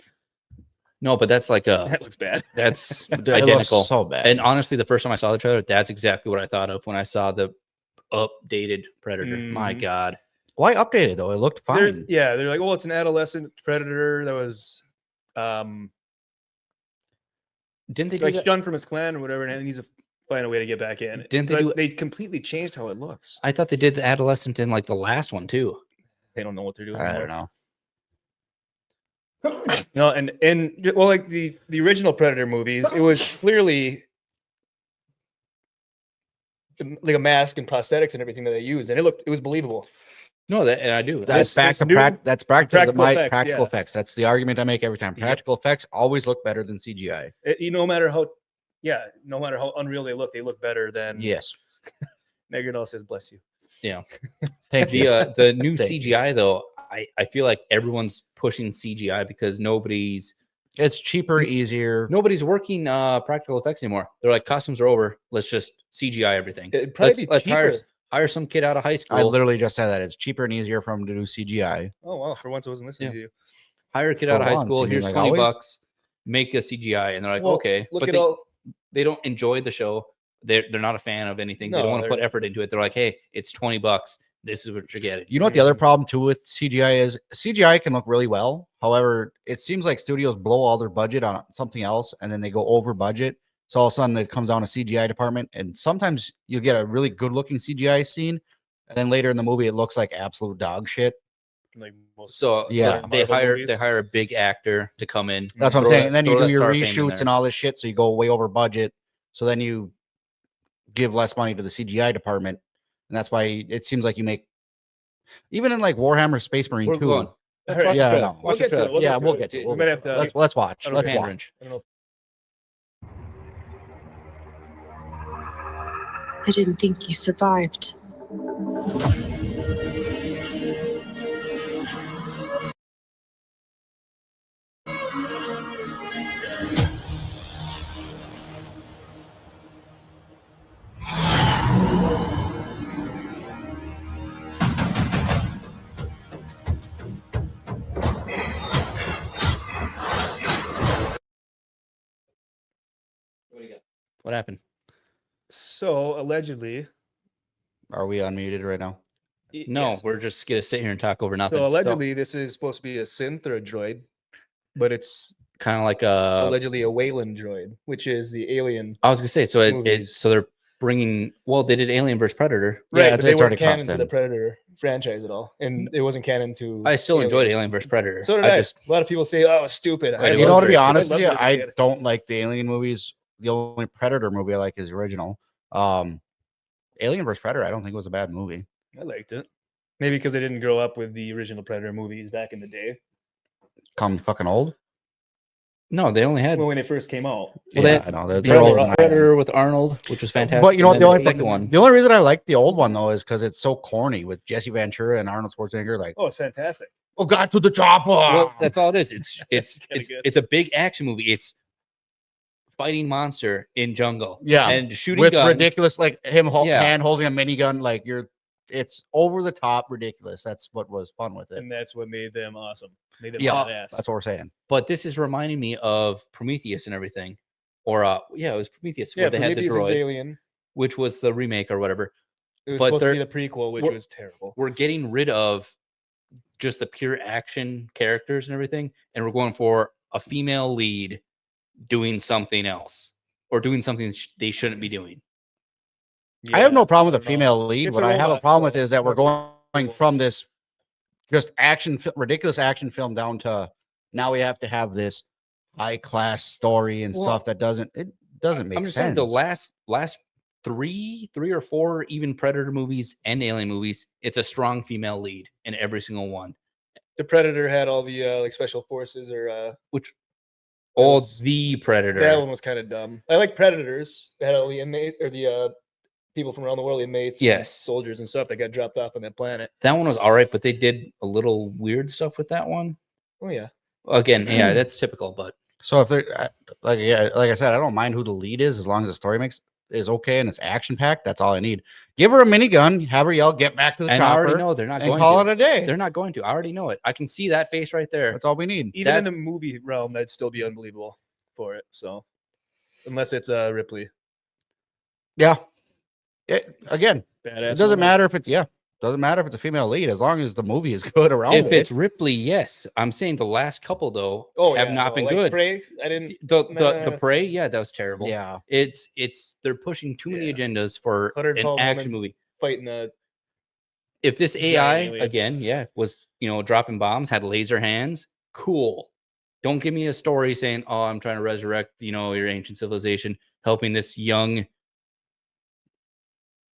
No, but that's like That looks bad. that's It looks identical. so bad. And honestly, the first time I saw the trailer, that's exactly what I thought of when I saw the updated Predator. My Mhm. God. Why updated though? It looked fine. They're like, oh, it's an adolescent predator that was Didn't they do like that? shunned from his clan or whatever, and he needs to find a way to get back in. Didn't they But do it- they completely changed how it looks. I thought they did the adolescent in like the last one too. They don't know what they're doing. I don't anymore. know. No, and well, like the original Predator movies, it was clearly like a mask and prosthetics and everything that they used, and it was believable. No, that and I do. That's back this to new- that's back to practical my effects, practical yeah. effects. That's the argument I make every time. Yep. Practical effects always look better than CGI. No matter how, no matter how unreal they look better than. Yes. Megadol says, "Bless you." Thank you. The new Thank you. CGI though, I feel like everyone's pushing CGI because nobody's It's cheaper, easier. working practical effects anymore. They're like costumes are over. Let's just CGI everything. It'd probably be Let's cheaper. hire some kid out of high I school. literally just said that. It's cheaper and easier for them to do CGI. Oh wow! For once, I wasn't listening Yeah. to you. Hire a kid For out of high once, school. you mean Here's like 20 always? bucks. Make a CGI, and they're like, Well, okay, look but at all. they don't enjoy the show. They're not a fan of anything. They No, don't want to put they're- effort into it. They're like, hey, it's 20 bucks. This is what you're getting. You know what the other problem too with CGI is? CGI can look really well. However, it seems like studios blow all their budget on something else and then they go over budget. So all of a sudden it comes down to CGI department. And sometimes you get a really good looking CGI scene. And then later in the movie, it looks like absolute dog shit. Like most. So Yeah. they Marvel movies. hire a big actor to come in. That's what I'm throw saying. that- And then you throw do that your star fame in reshoots there. and all this shit. So you go way over budget. So then you give less money to the CGI department. And that's why it seems like you make, even in like Warhammer Space Marine We're 2. going. All right, Yeah, I trailer. know. Watch the get to trailer. it. Yeah, we'll get to it. We We'll might get have to it. to. Let's watch. I don't Let's know. watch. Pandering. I don't know. I didn't think you survived. What happened? So allegedly, Are we unmuted right now? No, yes. we're just gonna sit here and talk over nothing. So allegedly, this is supposed to be a synth or a droid, but it's kind of like allegedly a Wayland droid, which is the alien. I was gonna say. So movies. so they're bringing. Well, they did Alien vs Predator. Yeah, Right, it's- but they it's weren't already canon crossed to the in. Predator franchise at all, and it wasn't canon to. I still enjoyed Alien. Alien vs Predator. So did I. just A lot of people say, "Oh, it's stupid." Right, it You was know, to very be stupid. honest with loved you, it as a I kid. don't like the Alien movies. The only Predator movie I like is the original. Alien vs Predator, I don't think was a bad movie. I liked it. Maybe because I didn't grow up with the original Predator movies back in the day. Come fucking old. no, they only had Well, when they first came out. Well, they- I know. They're Predator, older than I am. Predator with Arnold, which was fantastic. But you know what? and The then only, second one. the only reason I like the old one though is because it's so corny with Jesse Ventura and Arnold Schwarzenegger. Like, Oh, it's fantastic. oh, God, to the chopper. Well, that's all it is. It's That's it's kinda it's good. it's a big action movie. It's fighting monster in jungle. Yeah, and shooting with guns. ridiculous, like him Yeah. hand holding a minigun. Like it's over the top ridiculous. That's what was fun with it. And that's what made them awesome. Made them Yeah, badass. that's what we're saying. But this is reminding me of Prometheus and everything, or yeah, it was Prometheus Yeah, where they Prometheus had is the droid, Alien. which was the remake or whatever. It was but supposed to be they're- the prequel, which we're- was terrible. We're getting rid of just the pure action characters and everything, and we're going for a female lead doing something else or doing something they shouldn't be doing. I have no problem I with a don't know. female lead. It's What a I have a robot, problem so with is that we're more going from this just ridiculous action film down to now we have to have this high class story and Well, stuff that doesn't make I'm just sense. saying the last three or four even Predator movies and Alien movies, it's a strong female lead in every single one. The Predator had all the like special forces or Which was- the Predator. that one was kind of dumb. I like Predators. They had all the inmate or the people from around the world, inmates, and Yes. soldiers and stuff that got dropped off on that planet. That one was all right, but they did a little weird stuff with that one. Oh yeah. Again, yeah, that's typical, but So if they're like I said, I don't mind who the lead is as long as the story is okay and it's action packed. That's all I need. Give her a minigun, have her yell, "Get back to the and I chopper," already know they're not and going call to. it a day. They're not going to. I already know it. I can see that face right there. That's all we need. Even in That's- the movie realm, that'd still be unbelievable for it. So unless it's Ripley, Yeah. Again, badass. it doesn't woman. matter if it's doesn't matter if it's a female lead as long as the movie is good around If it. it's Ripley, yes. I'm saying the last couple though have not been like good. Prey, I didn't. The nah. Prey, yeah, that was terrible. Yeah. It's they're pushing too many Yeah. agendas for 100 an pound action woman. movie. Fighting the If this Giant AI alien. again, yeah, was dropping bombs, had laser hands, cool. Don't give me a story saying, "Oh, I'm trying to resurrect, your ancient civilization, helping this young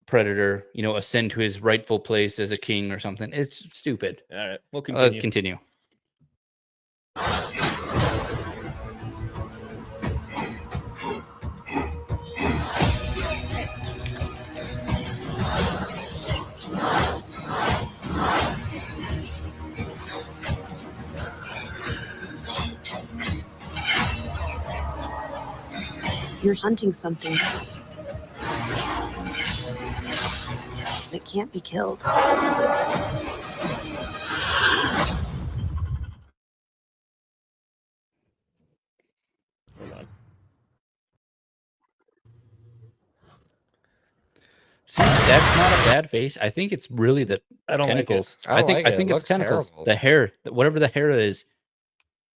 predator, ascend to his rightful place as a king or something." It's stupid. all right. We'll continue. Continue. You're hunting something that can't be killed. Hold on. See, that's not a bad face. I think it's really the I don't tentacles. I don't like I it. It think it's looks tentacles. terrible. The hair, whatever the hair is.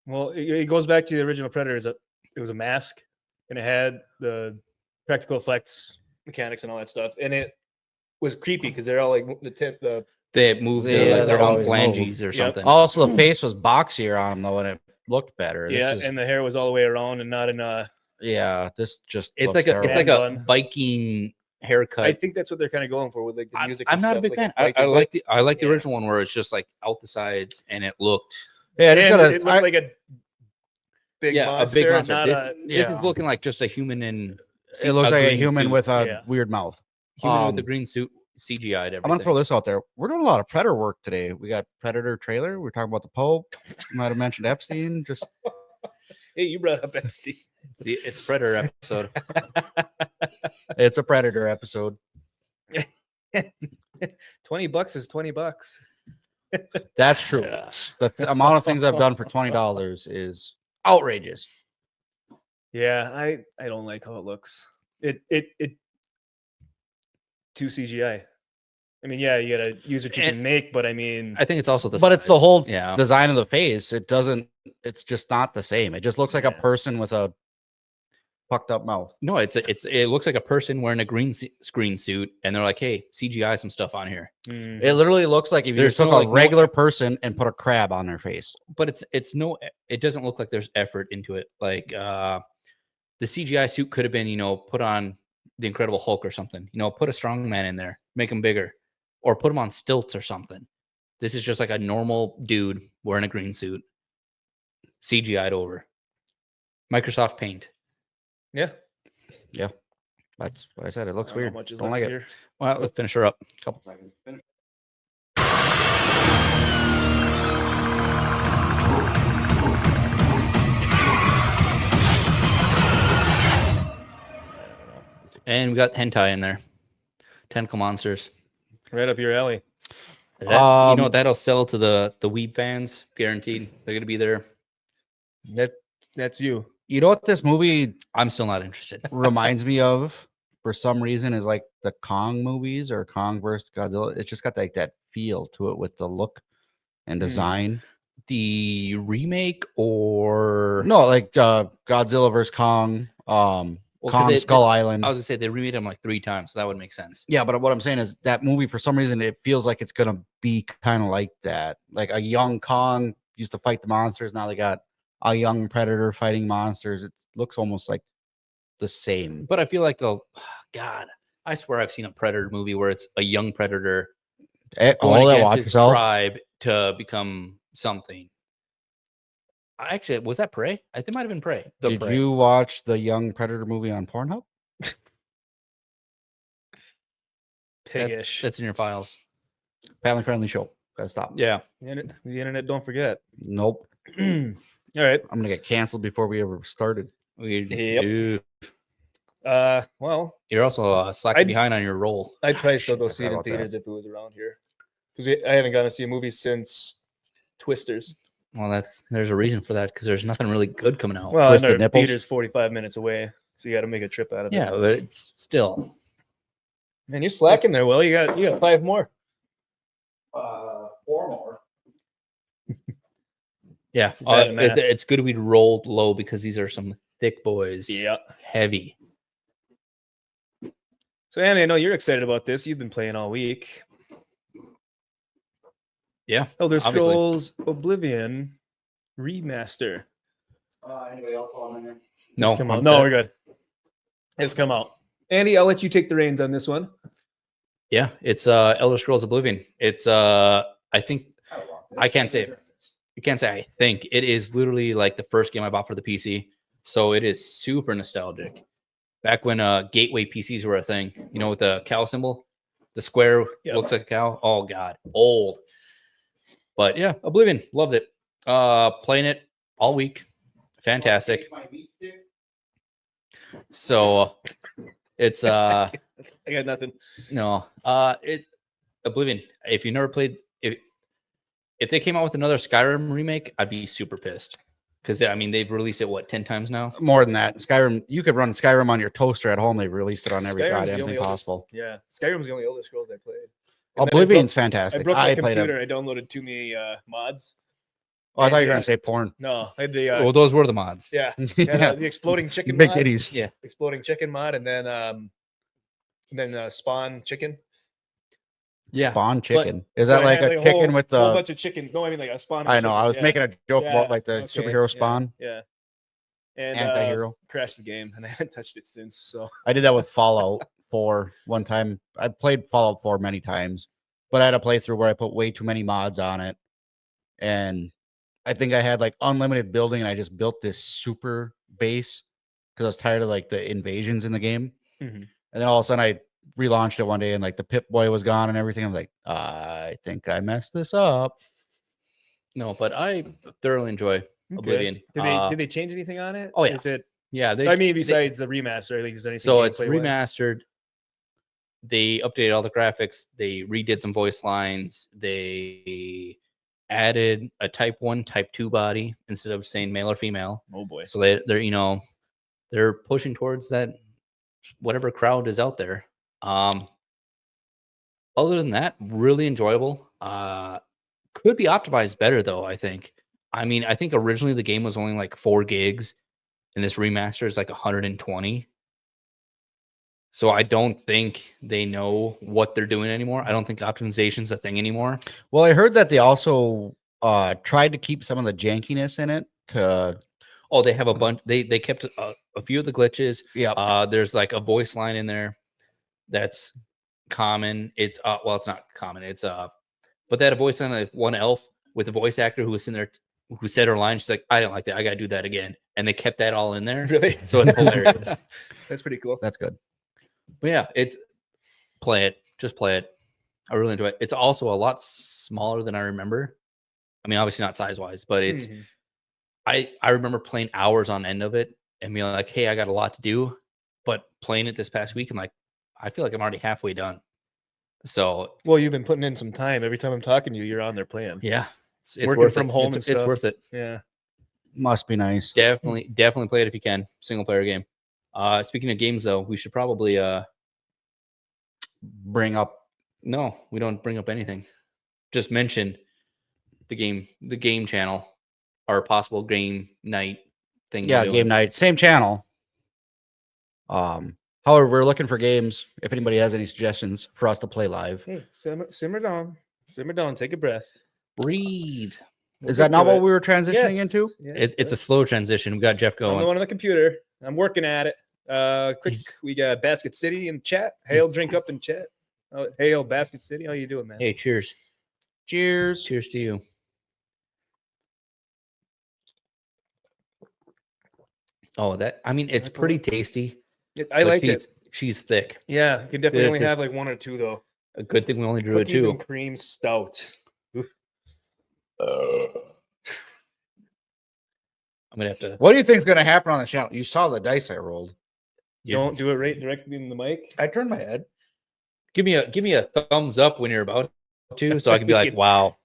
Well, it goes back to the original Predator. It was a mask, and it had the practical effects, mechanics, and all that stuff, and it was creepy because they're all like the They move Yeah, their they own always phalanges or Yep. something. Also, the face was boxier on him though, and it looked better. This yeah, is- and the hair was all the way around and not in yeah, this just It's looks like a terrible. Man Viking haircut. I think that's what they're kind of going for with like the music. I'm and not a stuff, big like fan. Viking I like the Yeah. original one where it's just like out the sides and it looked Yeah, I just and gotta. it looked like a big monster. a big monster. Not This, a, this yeah. is looking like just a human in it looks like a green human suit. with a Yeah. weird mouth. human with a um, green suit, CGI'd everything. I'm gonna throw this out there. We're doing a lot of Predator work today. We got Predator trailer. We're talking about the Pope. Might have mentioned Epstein. Just hey, you brought up Epstein. See, it's Predator episode. it's a Predator episode. $20 is $20. That's true. Yeah. The amount of things I've done for $20 is outrageous. Yeah, I don't like how it looks. It too CGI. I mean, yeah, you gotta use what you And- can make, but I mean, I think it's also the But it's the size. whole Yeah. design of the face. It doesn't. It's just not the same. It just looks like a Yeah. person with a fucked up mouth. No, it looks like a person wearing a green screen suit, and they're like, "Hey, CGI some stuff on here." It literally looks like if you There's just took no, a like, no- regular person and put a crab on their face. But it doesn't look like there's effort into it. Like the CGI suit could have been, put on the Incredible Hulk or something. Put a strong man in there, make him bigger, or put him on stilts or something. This is just like a normal dude wearing a green suit, CGI'd over. Microsoft Paint. yeah. That's what I said. It looks I don't know weird. how much is Don't left like it. here. Well, let's finish her up. Couple seconds. Finish. And we got hentai in there. Tentacle monsters. Right up your alley. That, that'll sell to the weeb fans, guaranteed. They're gonna be there. That's you. You know what this movie I'm still not interested. reminds me of for some reason is like the Kong movies or Kong versus Godzilla. It's just got like that feel to it with the look and Hmm. design. The remake or No, like Godzilla vs Kong, Well, 'cause Kong Skull Island. I was gonna say they remade them like 3 times, so that would make sense. Yeah, but what I'm saying is that movie, for some reason, it feels like it's gonna be kind of like that. Like a young Kong used to fight the monsters. Now they got a young Predator fighting monsters. It looks almost like the same. But I feel like God, I swear I've seen a Predator movie where it's a young Predator going All that against watch his yourself. tribe to become something. Actually, was that Prey? I think it might have been Prey. Did Prey. you watch the young Predator movie on Pornhub? Piggish. That's in your files. Family friendly show. Gotta stop. Yeah. The internet, don't forget. Nope. All right. I'm gonna get canceled before we ever started. We Yep. do. Well, You're also slacking I'd- behind on your roll. I'd probably still shit, go I see it forgot in about that. theaters if it was around here. Because I haven't gone to see a movie since Twisters. Well, there's a reason for that because there's nothing really good coming out. Well, and Twisted our Nipples? theater's 45 minutes away, so you got to make a trip out of it. Yeah, but it's still. Man, you're slacking there, Will. You got 5 more. 4 more. Yeah, Bad at math. it's good we rolled low because these are some thick boys. Yeah. Heavy. So, Andy, I know you're excited about this. You've been playing all week. Yeah. Elder Obviously. Scrolls Oblivion Remaster. Anybody else on there? No, It's come I'm out. No, set. we're good. It's come out. Andy, I'll let you take the reins on this one. Yeah, it's Elder Scrolls Oblivion. It's I think I can't say it. You can't say I think it is literally like the first game I bought for the PC. So it is super nostalgic. Back when gateway PCs were a thing, you know, with the cow symbol, the square Yep. looks like a cow. Oh god, old. But yeah, Oblivion, loved it. Playing it all week, fantastic. So it's I got nothing. no, it Oblivion. If you never played, if they came out with another Skyrim remake, I'd be super pissed because I mean they've released it 10 times now. More than that, Skyrim. You could run Skyrim on your toaster at home. They've released it on every Skyrim's the goddamn only thing other- possible. Yeah, Skyrim's the only Elder Scrolls I played. And then Oblivion's I fantastic. broke my I played computer. it. I downloaded too many mods. Oh, I thought you were Yeah. gonna say porn. No, I had the Well, those were the mods. yeah, Yeah. the exploding chicken Big mod, titties. Yeah. exploding chicken mod, and then spawn chicken. Yeah. Spawn chicken. Is So that I like had, a whole- chicken with whole the? bunch of chicken? No, I mean like a spawn. of I know. I chicken, was yeah. making a joke Yeah, about like the okay, superhero yeah, spawn, Yeah. And anti-hero. crashed the game, and I haven't touched it since. So I did that with Fallout 4 one time. I played Fallout 4 many times, but I had a playthrough where I put way too many mods on it. And I think I had like unlimited building and I just built this super base because I was tired of like the invasions in the game. Mhm. And then all of a sudden I relaunched it one day and like the Pip Boy was gone and everything. I'm like, I think I messed this up. No, but I thoroughly enjoy Oblivion. Did they change anything on it? oh, yeah. Is it? Yeah, I mean, besides the remaster, like, is there anything? so it's gameplay-wise? remastered. They updated all the graphics. They redid some voice lines. They added a Type 1, Type 2 body instead of saying male or female. Oh boy. So they're pushing towards that whatever crowd is out there. Other than that, really enjoyable. Could be optimized better though, I think. I mean, I think originally the game was only like 4 gigs and this remaster is like 120. So I don't think they know what they're doing anymore. I don't think optimization's a thing anymore. Well, I heard that they also tried to keep some of the jankiness in it to Oh, they have a bunch. They kept a few of the glitches. yeah. There's like a voice line in there that's common. It's well, it's not common. It's but they had a voice line like one elf with a voice actor who was in there who said her line. She's like, I didn't like that. I gotta do that again. And they kept that all in there. Really? So it's hilarious. That's pretty cool. That's good. But yeah, play it. Just play it. I really enjoy it. It's also a lot smaller than I remember. I mean, obviously not size wise, but it's Mhm. I remember playing hours on end of it and being like, hey, I got a lot to do. But playing it this past week, I'm like, I feel like I'm already halfway done. So Well, you've been putting in some time. Every time I'm talking to you, you're on there playing. yeah, it's Working worth from it. home It's, and it's stuff. worth it. Yeah. Must be nice. Definitely play it if you can. Single player game. Speaking of games though, we should probably Bring up no, we don't bring up anything. Just mention the game channel, or possible game night thing. Yeah, we're doing. game night, same channel. However, we're looking for games. If anybody has any suggestions for us to play live, Hey, simmer down, take a breath. Breathe. We'll is get that not to what it. we were transitioning Yes, into? yes, It's a yes. slow transition. We got Jeff I'm the going. one on the computer. I'm working at it. Quick, we got Basket City in chat. Hail, drink up in chat. Hail, Basket City. How you doing, man? Hey, cheers. Cheers. Cheers to you. Oh, it's pretty tasty. I but like it. She's thick. Yeah, you can definitely only There's- have like one or two though. A good thing we only drew Cookies it and two. cream stout. Oof. I'm gonna have to. What do you think is going to happen on the channel? You saw the dice I rolled. Don't do it right directly in the mic. I turned my head. Give me a thumbs up when you're about to, so I can be like, wow.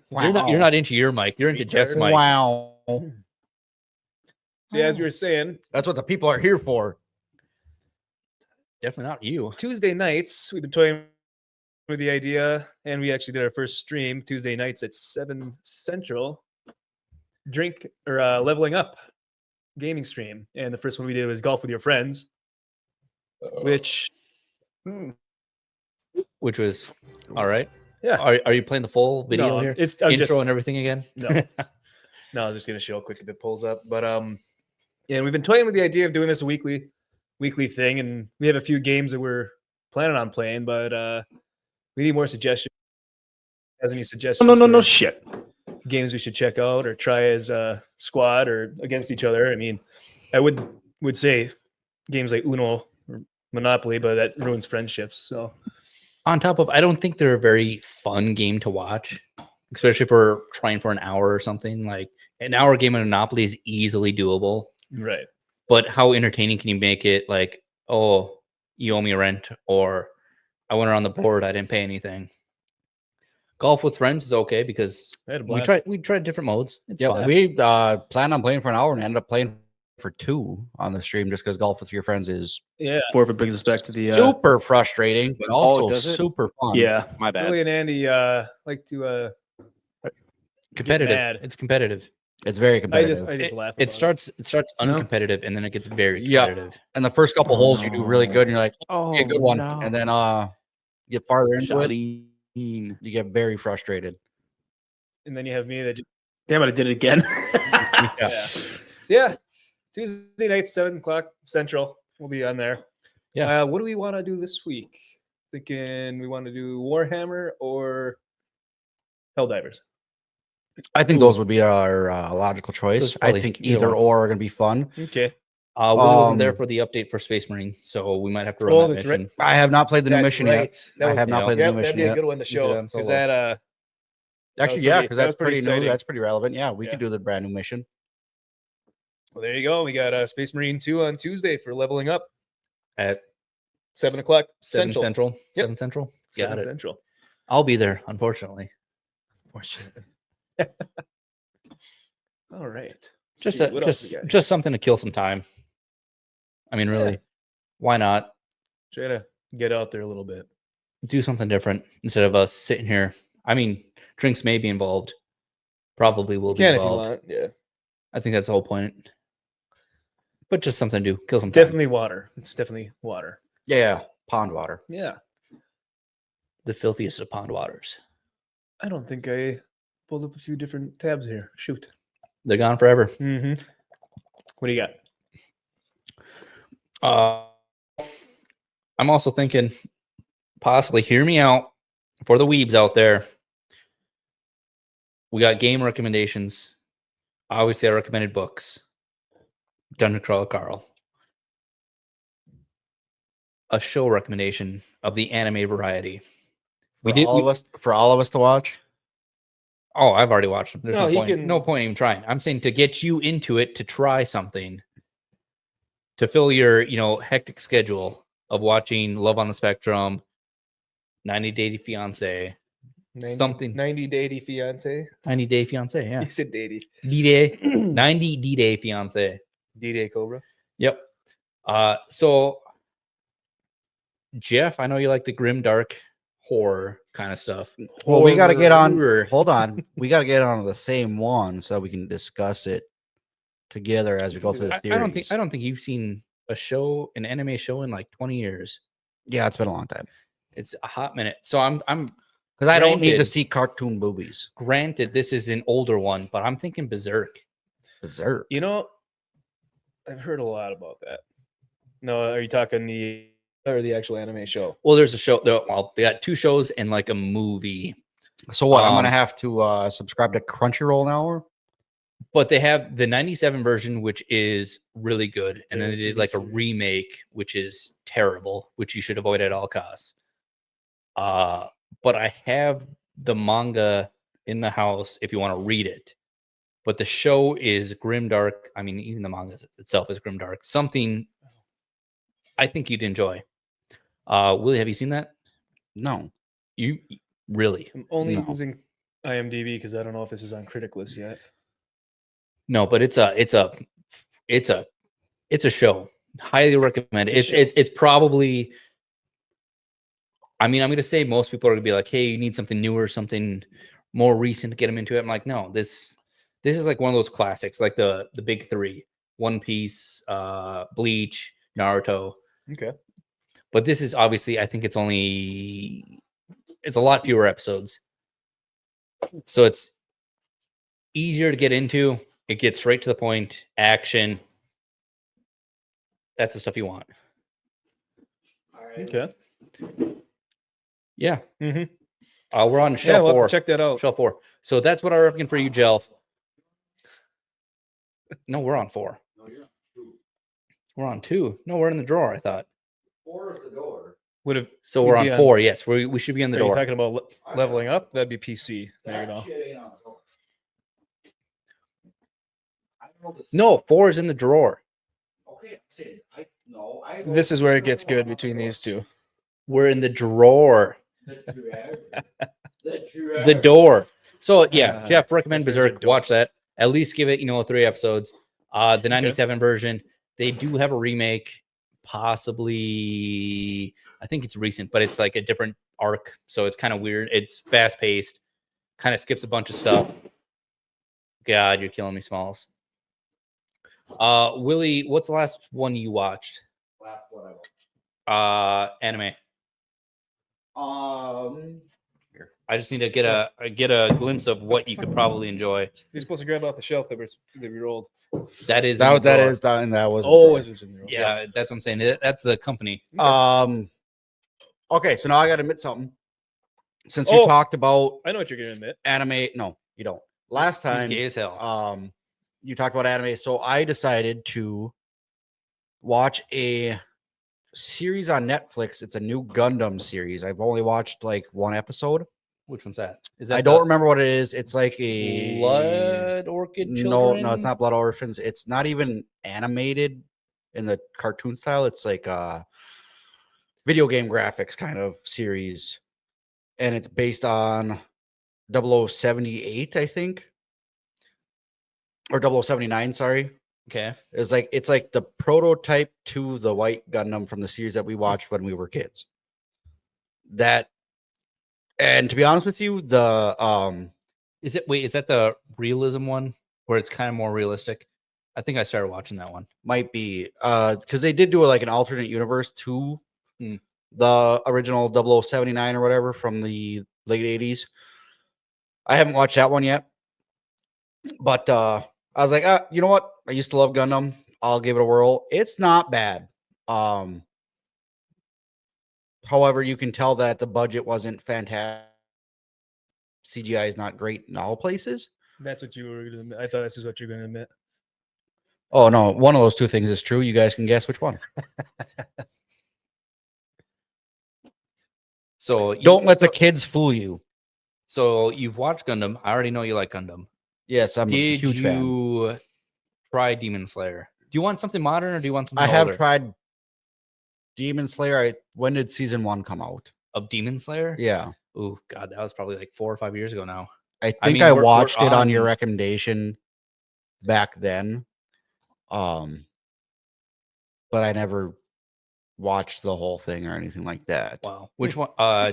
You're not into your mic. You're into Jeff's mic. Wow. So as you were saying, That's what the people are here for. Definitely not you. Tuesday nights we've been toying with the idea, and we actually did our first stream Tuesday nights at 7 Central. Drink or leveling up gaming stream, and the first one we did was golf with your friends, which Which was all right. yeah, Are you playing the full video No, here? it's- I'm Intro just- and everything again? No. No, I was just gonna show quick if it pulls up. But yeah, we've been toying with the idea of doing this a weekly thing, and we have a few games that we're planning on playing, but we need more suggestions. Has any suggestions? No for shit. games we should check out or try as a squad or against each other? I mean, I would say games like Uno or Monopoly, but that ruins friendships. So On top of, I don't think they're a very fun game to watch, especially if we're trying for an hour or something. Like an hour game of Monopoly is easily doable, right. but how entertaining can you make it? Like, oh, you owe me rent, or I went around the board, I didn't pay anything. Golf with friends is okay because I had a we blast. tried different modes. It's Yeah, fun. we planned on playing for an hour and ended up playing for 2 on the stream just because golf with your friends is Yeah. Before it brings us back to the super frustrating, but also does it? super fun. yeah. My bad. Billy and Andy like to competitive. mad. It's competitive. It's very I competitive. just laugh. It starts No. uncompetitive and then it gets very Yeah. competitive. And the first couple holes you do really good, and you're like, Oh, "Be a good one," no. and then you get farther into it, Charlene. you get very frustrated. And then you have me that just, Damn it, I did it again. yeah. So yeah, Tuesday night, 7 o'clock Central. We'll be on there. Yeah. What do we want to do this week? Thinking we want to do Warhammer or Helldivers. I think those would be our logical choice. Those I probably think either either one. or are going to be fun. Okay. Willie wasn't there Um, for the update for Space Marine, so we might have to run Oh, that that's mission. right. I have not played the new That's mission yet. right. That I would- have not yeah. played the Yep, new that'd mission be a yet. good one to did it show on because solo. that Actually, was yeah, pretty- because that that's was pretty pretty new. exciting. That's pretty relevant. Yeah, we Yeah. could do the brand new mission. well, there you go. We got Space Marine 2 on Tuesday for leveling up. At 7 o'clock 7 Central. Central. Yep. 7 Central. 7 Got it. Central. I'll be there, unfortunately. All right. Just See, what else we got here? just something to kill some time. I mean, really, why not Try to get out there a little bit. do something different instead of us sitting here? I mean, drinks may be involved. Probably will You be can if you involved. want. Yeah. I think that's the whole point. But just something to do. Kill some time. Definitely water. It's definitely water. Yeah, pond water. Yeah. The filthiest of pond waters. I don't think I pulled up a few different tabs here. Shoot. They're gone forever. Mm-hmm. What do you got? I'm also thinking, possibly hear me out for the weebs out there. We got game recommendations. Obviously, I recommended books. Dungeon Crawler Carl. A show recommendation of the anime variety. For all of us to watch. Oh, I've already watched them. There's No, no he point. can- No point even trying. I'm saying to get you into it, to try something, to fill your, hectic schedule of watching Love on the Spectrum, 90 Day Fiance, 90, something. 90 Day Fiance. 90 Day Fiance, yeah. You said Day. D-Day, 90 D-Day Fiance. D-Day Cobra. Yep. So Jeff, I know you like the grim dark horror kind of stuff. Well, we got to get on. Horror. Hold on. We got to get on the same one so we can discuss it together as we go through the series. I don't think you've seen an anime show in like 20 years. Yeah, it's been a long time. It's a hot minute. So I'm Because I don't need to Granted- see cartoon boobies. granted this is an older one, but I'm thinking Berserk. Berserk. You know, I've heard a lot about that. No, are you talking the actual anime show? Well, there's a show. Well, they got 2 shows and like a movie. So what? I'm gonna Um, have to subscribe to Crunchyroll now. Or? But they have the 97 version, which is really good. And then Yeah, they did TV like a series. remake, which is terrible, which you should avoid at all costs. But I have the manga in the house if you want to read it. But the show is grimdark. I mean, even the manga itself is grimdark. Something I think you'd enjoy. Willie, have you seen that? No. You really? I'm only No. using IMDb because I don't know if this is on Critic List yet. No, but it's a show. Highly recommend it. It's a It's probably. I mean, I'm going to say most people are going to be like, "Hey, you need something newer, something more recent to get them into it." I'm like, no, this is like one of those classics, like the big 3: One Piece, Bleach, Naruto. Okay. But this is obviously, I think it's a lot fewer episodes, so it's easier to get into. It gets straight to the point, action. That's the stuff you want. Okay. Yeah. Mm-hmm. We're on Yeah, shelf we'll have 4. to check that out. Shelf 4. So that's what I reckon for you, Jelf. No, we're on 4. We're on 2. No, we're in the drawer, I thought. 4 is the door. Would have. So We'd we're on be on- 4. Yes, we should be in the Are you door. talking about leveling up? That'd be PC. There you go. No, 4 is in the drawer. Okay. No. This is where it gets good between these two. We're in the drawer. The door. So yeah, Jeff, recommend if there's a Berserk. Watch door. that. At least give it, 3 episodes. The 97 version. They do have a remake, possibly. I think it's recent, but it's like a different arc, so it's kind of weird. It's fast paced, kind of skips a bunch of stuff. God, you're killing me, Smalls. Willie, what's the last one you watched? Last one I watched. Anime. Here. I just need to get a glimpse of what you could probably enjoy. You're supposed to grab off the shelf that we rolled. That is in the That drawer. is done. That was. Oh, is this in your Yeah, that's what I'm saying. That's the company. Okay, so now I got to admit something. Since Oh. you talked about I know what you're gonna admit. anime, no, you don't. Last He's time, gay as hell. you talked about anime, so I decided to watch a series on Netflix. It's a new Gundam series. I've only watched like 1 episode. Which one's that? Is that I don't remember what it is. It's like a Blood Orchid No, Children? no, it's not Blood Orphans. It's not even animated in the cartoon style. It's like a video game graphics kind of series, and it's based on 0078, I think, or 0079. Sorry, Okay. it's like the prototype to the White Gundam from the series that we watched when we were kids. That, and to be honest with you, the Is that the realism one where it's kind of more realistic? I think I started watching that one. might be because they did do like an alternate universe to Hmm. the original 0079 or whatever from the late 80s. I haven't watched that one yet, but I was like, you know what? I used to love Gundam. I'll give it a whirl. It's not bad. However, you can tell that the budget wasn't fantastic. CGI is not great in all places. That's what you were gonna admit. I thought this is what you're gonna admit. Oh no, one of those two things is true. You guys can guess which one. So Don't let the kids fool you. So you've watched Gundam. I already know you like Gundam. Yes, I'm a Did huge fan. you try Demon Slayer? Do you want something modern or do you want something I have older? tried Demon Slayer. When did season 1 come out? Of Demon Slayer? Yeah. Oh God, that was probably like 4 or 5 years ago now. I think I mean, I we're watched it on your on- recommendation back then. But I never watch the whole thing or anything like that. Wow. Which one?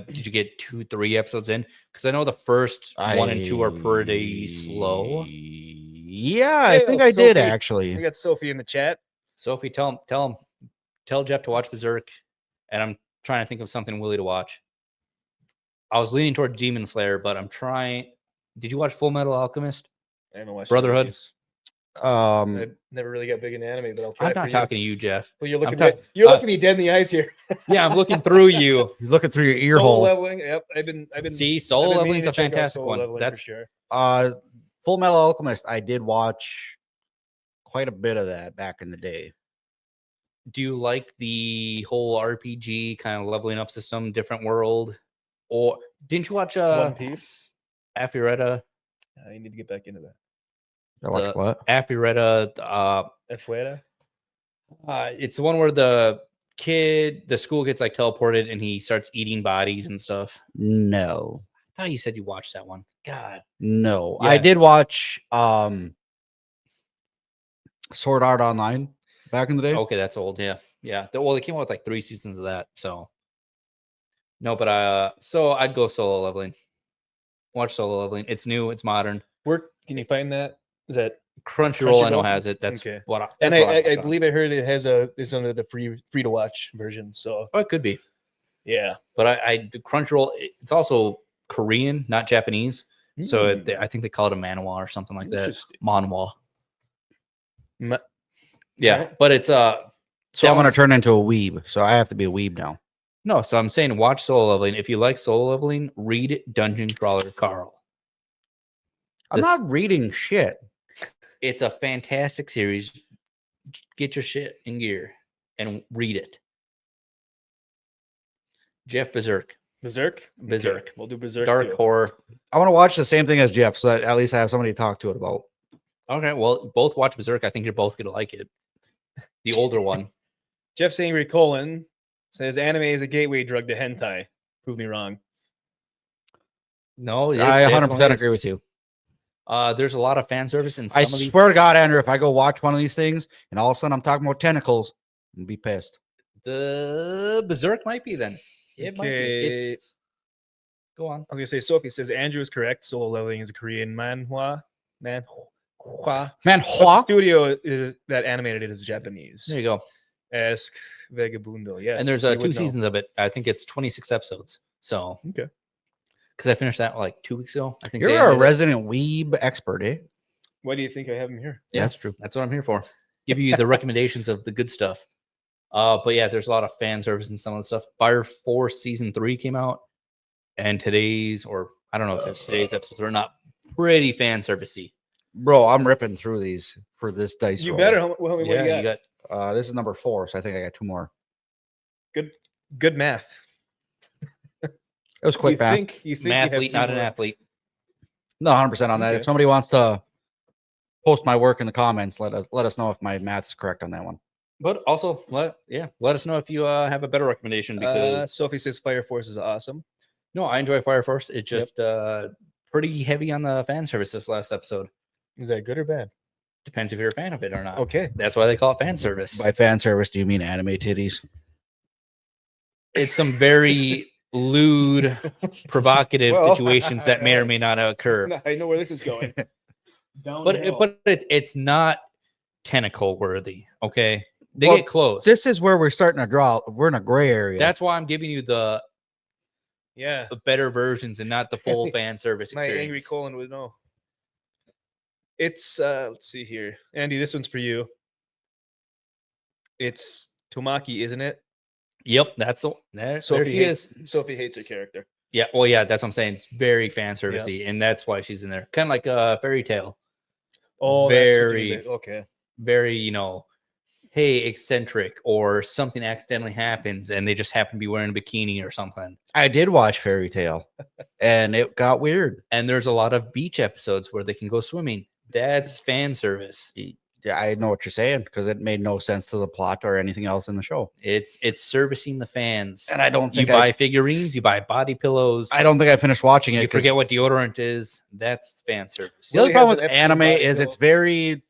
Did you get 2-3 episodes in? Because I know the first 1 and 2 are pretty slow. Yeah, I Hey, think I did Sophie. actually. We got Sophie in the chat. Sophie, tell Jeff to watch Berserk, and I'm trying to think of something Willie to watch. I was leaning toward Demon Slayer, but I'm trying. Did you watch Full Metal Alchemist? I haven't watched Brotherhood? movies. Um, I never really got big into anime, but I'll try. I'm not talking to you, Jeff. Well, you're I'm looking. talk- You're looking me dead in the eyes here. Yeah, I'm looking through you. you're looking through your ear Soul hole. leveling. Yep, I've been. See, I've Solo been Leveling's meaning a to check out fantastic Soul one. Leveling That's for sure. Full Metal Alchemist. I did watch quite a bit of that back in the day. Do you like the whole RPG kind of leveling up system, different world? Or didn't you watch One Piece. Afureta? I need to get back into that. I watched The- what? Afureta, Afuera. it's the one where the school gets like teleported and he starts eating bodies and stuff. No, I thought you said you watched that one. God. no. Yeah. I did watch Sword Art Online back in the day. Okay, that's old. Yeah. Yeah. Well, they came out with like 3 seasons of that. So no, but so I'd go Solo Leveling. Watch Solo Leveling. It's new, it's modern. Where can you find that? Is that Crunchyroll, I know Crunchyroll? has it. That's Okay. what I, and that's what I watch on. believe I heard it has is under the free to watch version. So Oh, it could be. yeah. But I Crunchyroll, it's also Korean, not Japanese. So Hmm. I think they call it a manhwa or something like that. Interesting. Manhwa. Ma- Yeah, Alright. but it's So that I'm gonna one's- turn into a weeb. So I have to be a weeb now. no. So I'm saying watch Solo Leveling. If you like Solo Leveling, read Dungeon Crawler Carl. I'm This- not reading shit. It's a fantastic series. Get your shit in gear and read it. Jeff Berserk, Berserk. Berserk. Okay, we'll do Berserk. dark too. horror. I want to watch the same thing as Jeff, so that at least I have somebody to talk to it about. Okay, well, both watch Berserk. I think you're both gonna like it. The older one. Jeff's Angry Colon says anime is a gateway drug to hentai. Prove me wrong. No, it I 100% definitely agree with you. There's a lot of fan service in some I of these. swear to God, Andrew, if I go watch one of these things and all of a sudden I'm talking about tentacles, I'm gonna be pissed. The Berserk might be then. It might be. Okay. It's... Go on. I was gonna say Sophie says Andrew is correct. Solo Leveling is a Korean manhwa. Manhwa. Man, But hua? the studio that animated it is Japanese. There you go. Ask Vagabundo. Yes. And there's you 2 would know. seasons of it. I think it's 26 episodes. So Okay. because I finished that like 2 weeks ago. I think they You're a ended it. resident weeb expert, eh? Why do you think I have him here? Yeah, That's true. That's what I'm here for. Give you the recommendations of the good stuff. But yeah, there's a lot of fan service and some of the stuff. Fire Force season 3 came out, and today's, or I don't know if it's today's episodes or not, pretty fan servicey. Bro, I'm ripping through these for this dice You roll. better. How many Yeah, what do you got This is number 4, so I think I got 2 more. Good math. It was quick you math. think you have mathlete, two not an more? athlete. No, 100% on that. Okay. If somebody wants to post my work in the comments, let us know if my math is correct on that one. But also, let us know if you have a better recommendation because Sophie says Fire Force is awesome. no, I enjoy Fire Force. It's just pretty heavy on the fan service this last episode. Is that good or bad? Depends if you're a fan of it or not. Okay. That's why they call it fan service. By fan service, do you mean anime titties? It's some very lewd, provocative Well, situations that may or may not occur. I know where this is going. But it's not tentacle worthy. Okay, they Well, get close. This is where we're starting to draw. We're in a gray area. That's why I'm giving you the yeah. better versions and not the full fan service My experience. angry colon would know. It's let's see here. Andy, this one's for you. It's Tomaki, isn't it? Yep, that's the there Sophie she hates, is. Sophie hates her character. Yeah, well, yeah, that's what I'm saying. It's very fan servicey, and that's why she's in there. Kind of like a fairy tale. Oh, that's what you Very- meant. Okay. Very, hey, eccentric, or something accidentally happens and they just happen to be wearing a bikini or something. I did watch Fairy Tale, and it got weird. And there's a lot of beach episodes where they can go swimming. That's fan service. Yeah, I know what you're saying because it made no sense to the plot or anything else in the show. It's servicing the fans. And I don't You think buy figurines, you buy body pillows. I don't think I finished watching it. You 'cause forget what deodorant is. That's fan service. The other Really problem has with an Epsom anime body is it's pillow. very.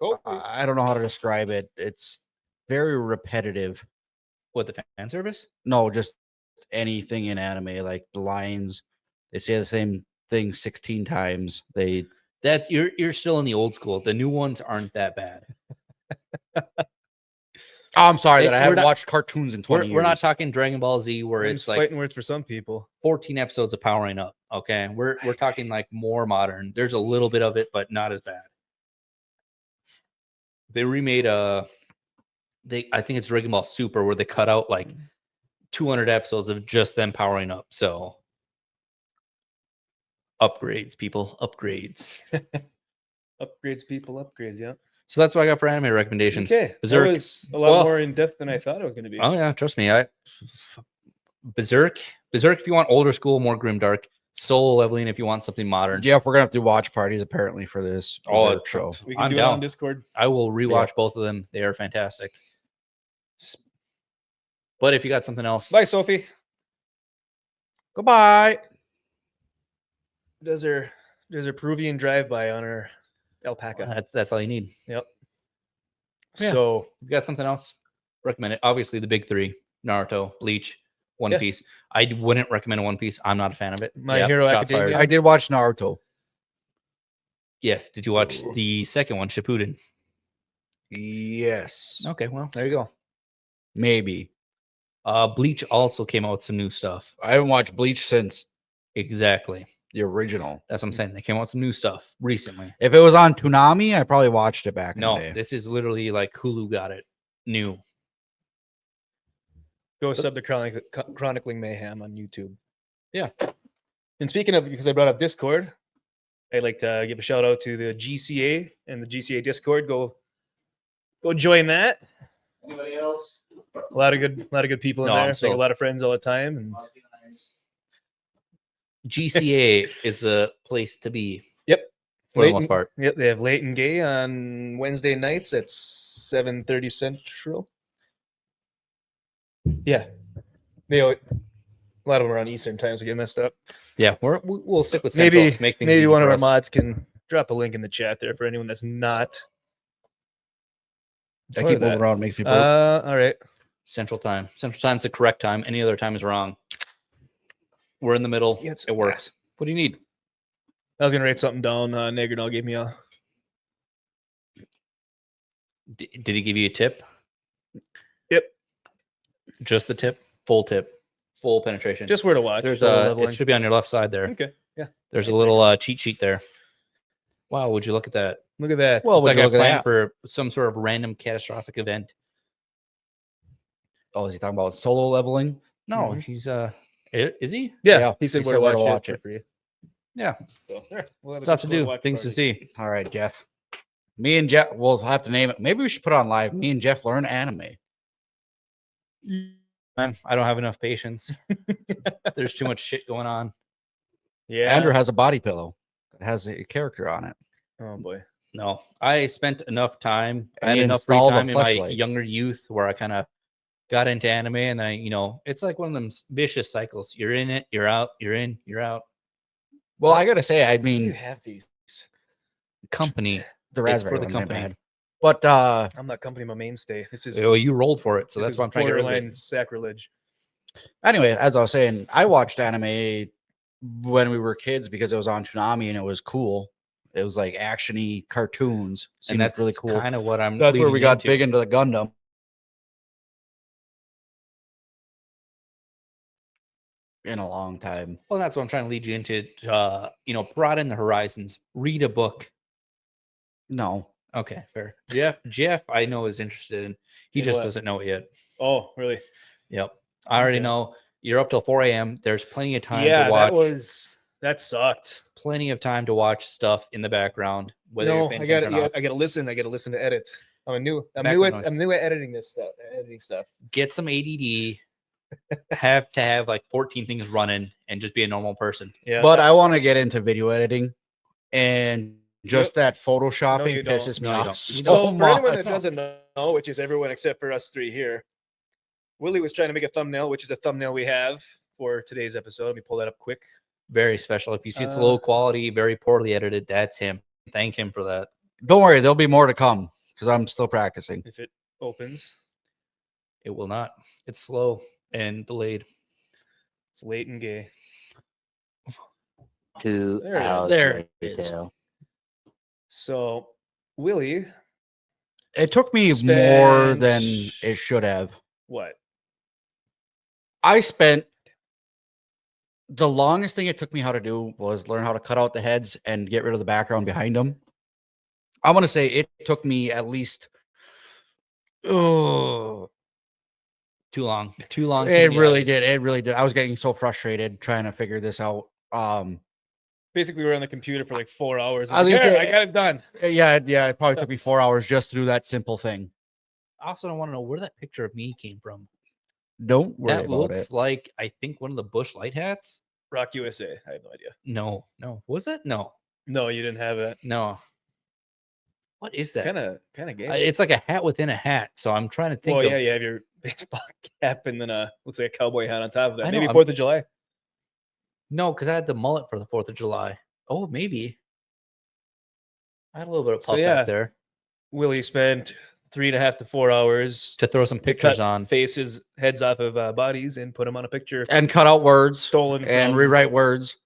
Oh, I don't know how to describe it. It's very repetitive. What, the fan service? No, just anything in anime, like the lines. They say the same thing 16 times. That's you're still in the old school. The new ones aren't that bad. I'm sorry that I We're haven't not- watched cartoons in 20 years. We're not talking Dragon Ball Z where Them's it's like fighting words for some people. 14 episodes of powering up. Okay, we're talking like more modern. There's a little bit of it, but not as bad. They remade I think it's Dragon Ball Super where they cut out like 200 episodes of just them powering up. So upgrades, people, upgrades. Upgrades, people, upgrades. Yeah. So that's what I got for anime recommendations. Okay. Berserk. That was a lot Well- more in depth than I thought it was going to be. Oh yeah, trust me. Berserk if you want older school, more grimdark. Solo leveling if you want something modern. Jeff, we're gonna have to do watch parties apparently for this Berserk show. We can I'm do it on down. Discord. I will rewatch both of them. They are fantastic. But if you got something else, Bye, Sophie. Goodbye. Does her Peruvian drive-by on her alpaca. that's all you need. Yep. Yeah. So If you got something else, recommend it. Obviously, the big three: Naruto, Bleach, One Yeah. Piece. I wouldn't recommend One Piece. I'm not a fan of it. My Hero shots Academia. I did watch Naruto. Yes. Did you watch the second one, Shippuden? Yes. Okay, well, there you go. Maybe. Bleach also came out with some new stuff. I haven't watched Bleach since Exactly. the original. That's what I'm saying. They came out with some new stuff recently. If it was on Toonami, I probably watched it back in No, the day. this is literally like Hulu got it new. go sub to Chronicling Mayhem on YouTube. Yeah. And speaking of, because I brought up Discord, I'd like to give a shout out to the GCA and the GCA Discord. Go join that. Anybody else? A lot of good people in No, I'm there. Make so- a lot of friends all the time. And GCA is a place to be yep, for the Late most and- part. Yep, they have Late and Gay on Wednesday nights at 7:30 Central. Yeah, a lot of them are on Eastern time, so get messed up. Yeah, we'll stick with Central. Maybe to make things maybe easy one of for our us. mods can drop a link in the chat there for anyone that's not. I What keep is that? moving around, makes me burp. All right. Central time. Central time's the correct time. Any other time is wrong. We're in the middle. Yes. It works. What do you need? I was gonna write something down. Negrinol gave me a. Did he give you a tip? Yep. Just the tip? Full tip? Full penetration? Just where to watch. There's Full it leveling. should be on your left side there. Okay. Yeah. There's a little cheat sheet there. Wow, would you look at that? Look at that. Well, It's would like you a look at plan that? for some sort of random catastrophic event. Oh, is he talking about solo leveling? No, Mhm. he's is he? yeah, yeah, he said he where to watch, watch it it. for you. Yeah. So, there, we'll have a Stuff to Discord do, watch things to party. see. All right, Jeff. Me and Jeff, we'll have to name it. Maybe we should put it on live. Me and Jeff learn anime. I don't have enough patience. There's too much shit going on. Yeah. Andrew has a body pillow that has a character on it. Oh boy. No, I spent enough time. I And had he enough free installed a time in my fleshlight. younger youth where I kind of got into anime, and then it's like one of them vicious cycles. You're in it, you're out, you're in, you're out. Well, I gotta say, I You mean, have these. Company. the It's raspberry for the one, my company. bad. But I'm not company my mainstay. This is Oh, you rolled for it, so this that's is why I'm trying to get rid of borderline it. sacrilege. anyway, as I was saying, I watched anime when we were kids because it was on Toonami and it was cool. It was like actiony cartoons. And Seemed that's really cool. kind of what I'm. That's where we leading got into. big into the Gundam. In a long time. Well, that's what I'm trying to lead you into. Broaden the horizons. Read a book. No. Okay, fair. Jeff, I know is interested in. He In just what? doesn't know it yet. Oh, really? Yep. I already Okay. know you're up till 4 a.m. There's plenty of time Yeah, to watch. that sucked. Plenty of time to watch stuff in the background. Whether No, you're paying I attention got or not. I got to listen. I got to listen to edit. I'm new Background noise. at editing this stuff. Editing stuff. Get some ADD. Have to have like 14 things running and just be a normal person. Yeah. But I want to get into video editing, and just that photoshopping you don't. pisses me No, you off don't. so So for anyone much. that doesn't know, which is everyone except for us three here, Willie was trying to make a thumbnail, which is a thumbnail we have for today's episode. Let me pull that up quick. Very special. If you see it's Uh, low quality, very poorly edited, that's him. Thank him for that. Don't worry, there'll be more to come because I'm still practicing. If it opens. It will not. It's slow and delayed. It's late and gay. 2 There it is. hours There it later. is. So, Willie, It took me more Spent- than it should have. what? I spent the longest thing it took me how to do was learn how to cut out the heads and get rid of the background behind them. I want to say it took me at least. Oh, Too long. Too long. too it many really eyes. did. It really did. I was getting so frustrated trying to figure this out. Basically, we were on the computer for like 4 hours. I was Like, gonna "There, say- I got it done. Yeah. It probably took me 4 hours just to do that simple thing. I also don't want to know where that picture of me came from. Don't worry That about looks it. like, I think, one of the Bush light hats. Rock USA. I have no idea. No. Was it? No. No, you didn't have it. No. What is that? Kind of gay. It's like a hat within a hat. So I'm trying to think Well, of. yeah, you have your baseball cap and then looks like a cowboy hat on top of that. I know, Maybe I'm- 4th of July. No, because I had the mullet for the 4th of July. Oh, maybe. I had a little bit of So, puff yeah. back there Willie spent 3.5 to 4 hours to throw some to pictures cut on. faces, heads off of bodies, and put them on a picture And cut out words stolen and from- rewrite words.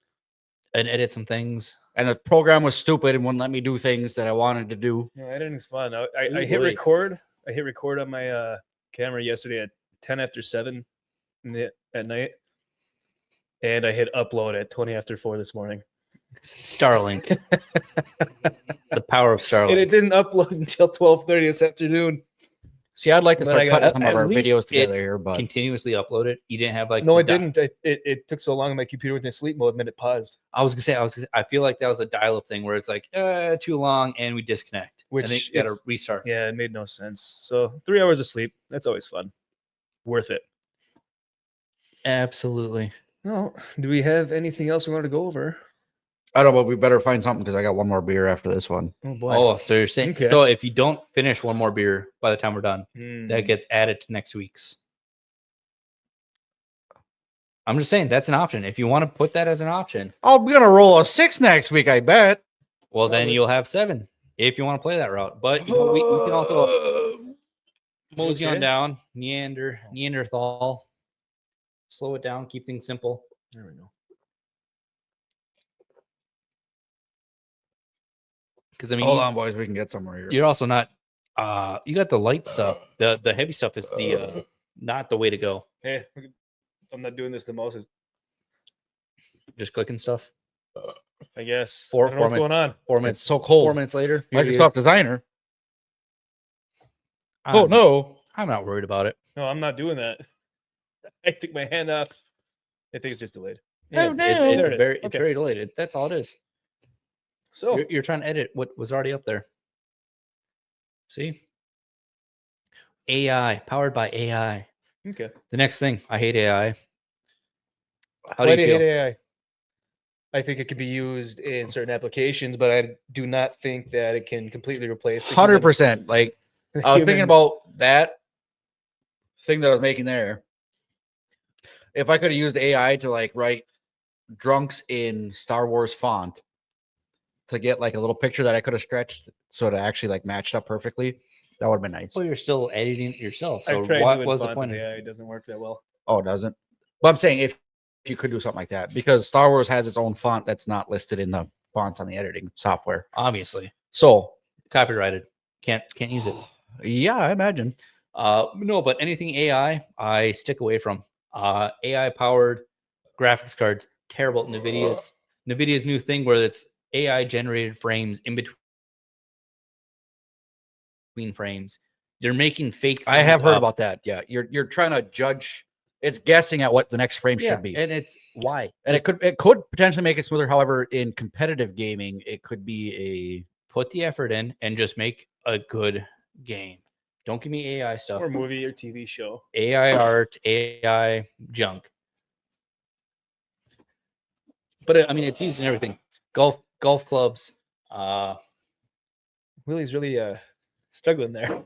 And edit some things. And the program was stupid and wouldn't let me do things that I wanted to do. No, editing's fun. I Ooh, hit boy. record. I hit record on my camera yesterday at 10 after 7 at night, and I hit upload at 20 after 4 this morning. Starlink. The power of And it Starlink. didn't upload until 12:30 this afternoon. See, I'd like to But start I got- cutting some of at our least videos it together here, but Continuously upload it. You didn't have like No, the it didn't. It took so long on my computer went in sleep mode, and then it paused. I feel like that was a dial-up thing where it's like too long and we disconnect. Which and then you gotta it's- restart. Yeah, it made no sense. So 3 hours of sleep. That's always fun. Worth it. Absolutely. No, do we have anything else we want to go over? I don't know, but we better find something because I got one more beer after this one. Oh boy. Oh, so you're saying Okay. so if you don't finish one more beer by the time we're done, Hmm. that gets added to next week's. I'm just saying that's an option. If you want to put that as an option, I'm gonna roll a 6 next week, I bet. well then Probably. you'll have 7 if you want to play that route. But you know, we can also mosey on Okay. down, Neanderthal, slow it down, keep things simple. There we go. Because I mean, Hold on, boys, we can get somewhere here. you're also not. You got the light stuff. The heavy stuff is the not the way to go. Hey, I'm not doing this the most. Just clicking stuff. I guess. Four- I don't know what's four going on. 4 It's minutes. so 4 cold. minutes later. here it is. Microsoft Designer. Oh I'm- no. I'm not worried about it. No, I'm not doing that. I took my hand off. I think it's just delayed. Yeah, Oh, it's, no. it's There it is. very, it's Okay. very delayed. That's all it is. So You're trying to edit what was already up there. See? AI, powered by AI. okay. The next thing, I hate AI. How Why do you you feel? hate AI? I think it can be used in certain applications, but I do not think that it can completely replace the human- 100%. Like the I was thinking human- about that thing that I was making there. If I could have used AI to like write drunks in Star Wars font to get like a little picture that I could have stretched so it actually like matched up perfectly, that would have been nice. Well, you're still editing it yourself. So I've tried what doing was the font point? with AI. It doesn't work that well. Oh, it doesn't. But I'm saying if you could do something like that, because Star Wars has its own font that's not listed in the fonts on the editing software. Obviously, So copyrighted. Can't use it. yeah, I imagine. No, but anything AI, I stick away from. AI powered graphics cards, terrible. Nvidia's new thing where it's AI generated frames in between frames. You're making fake. I things have heard up. about that. Yeah, you're trying to judge. It's guessing at what the next frame Yeah, should be, and it's why. and it could potentially make it smoother. However, in competitive gaming, it could be Put the effort in and just make a good game. Don't give me AI stuff. Or movie or TV show. AI art, AI junk. But I mean, it's used in everything. Golf clubs. Willie's really struggling there.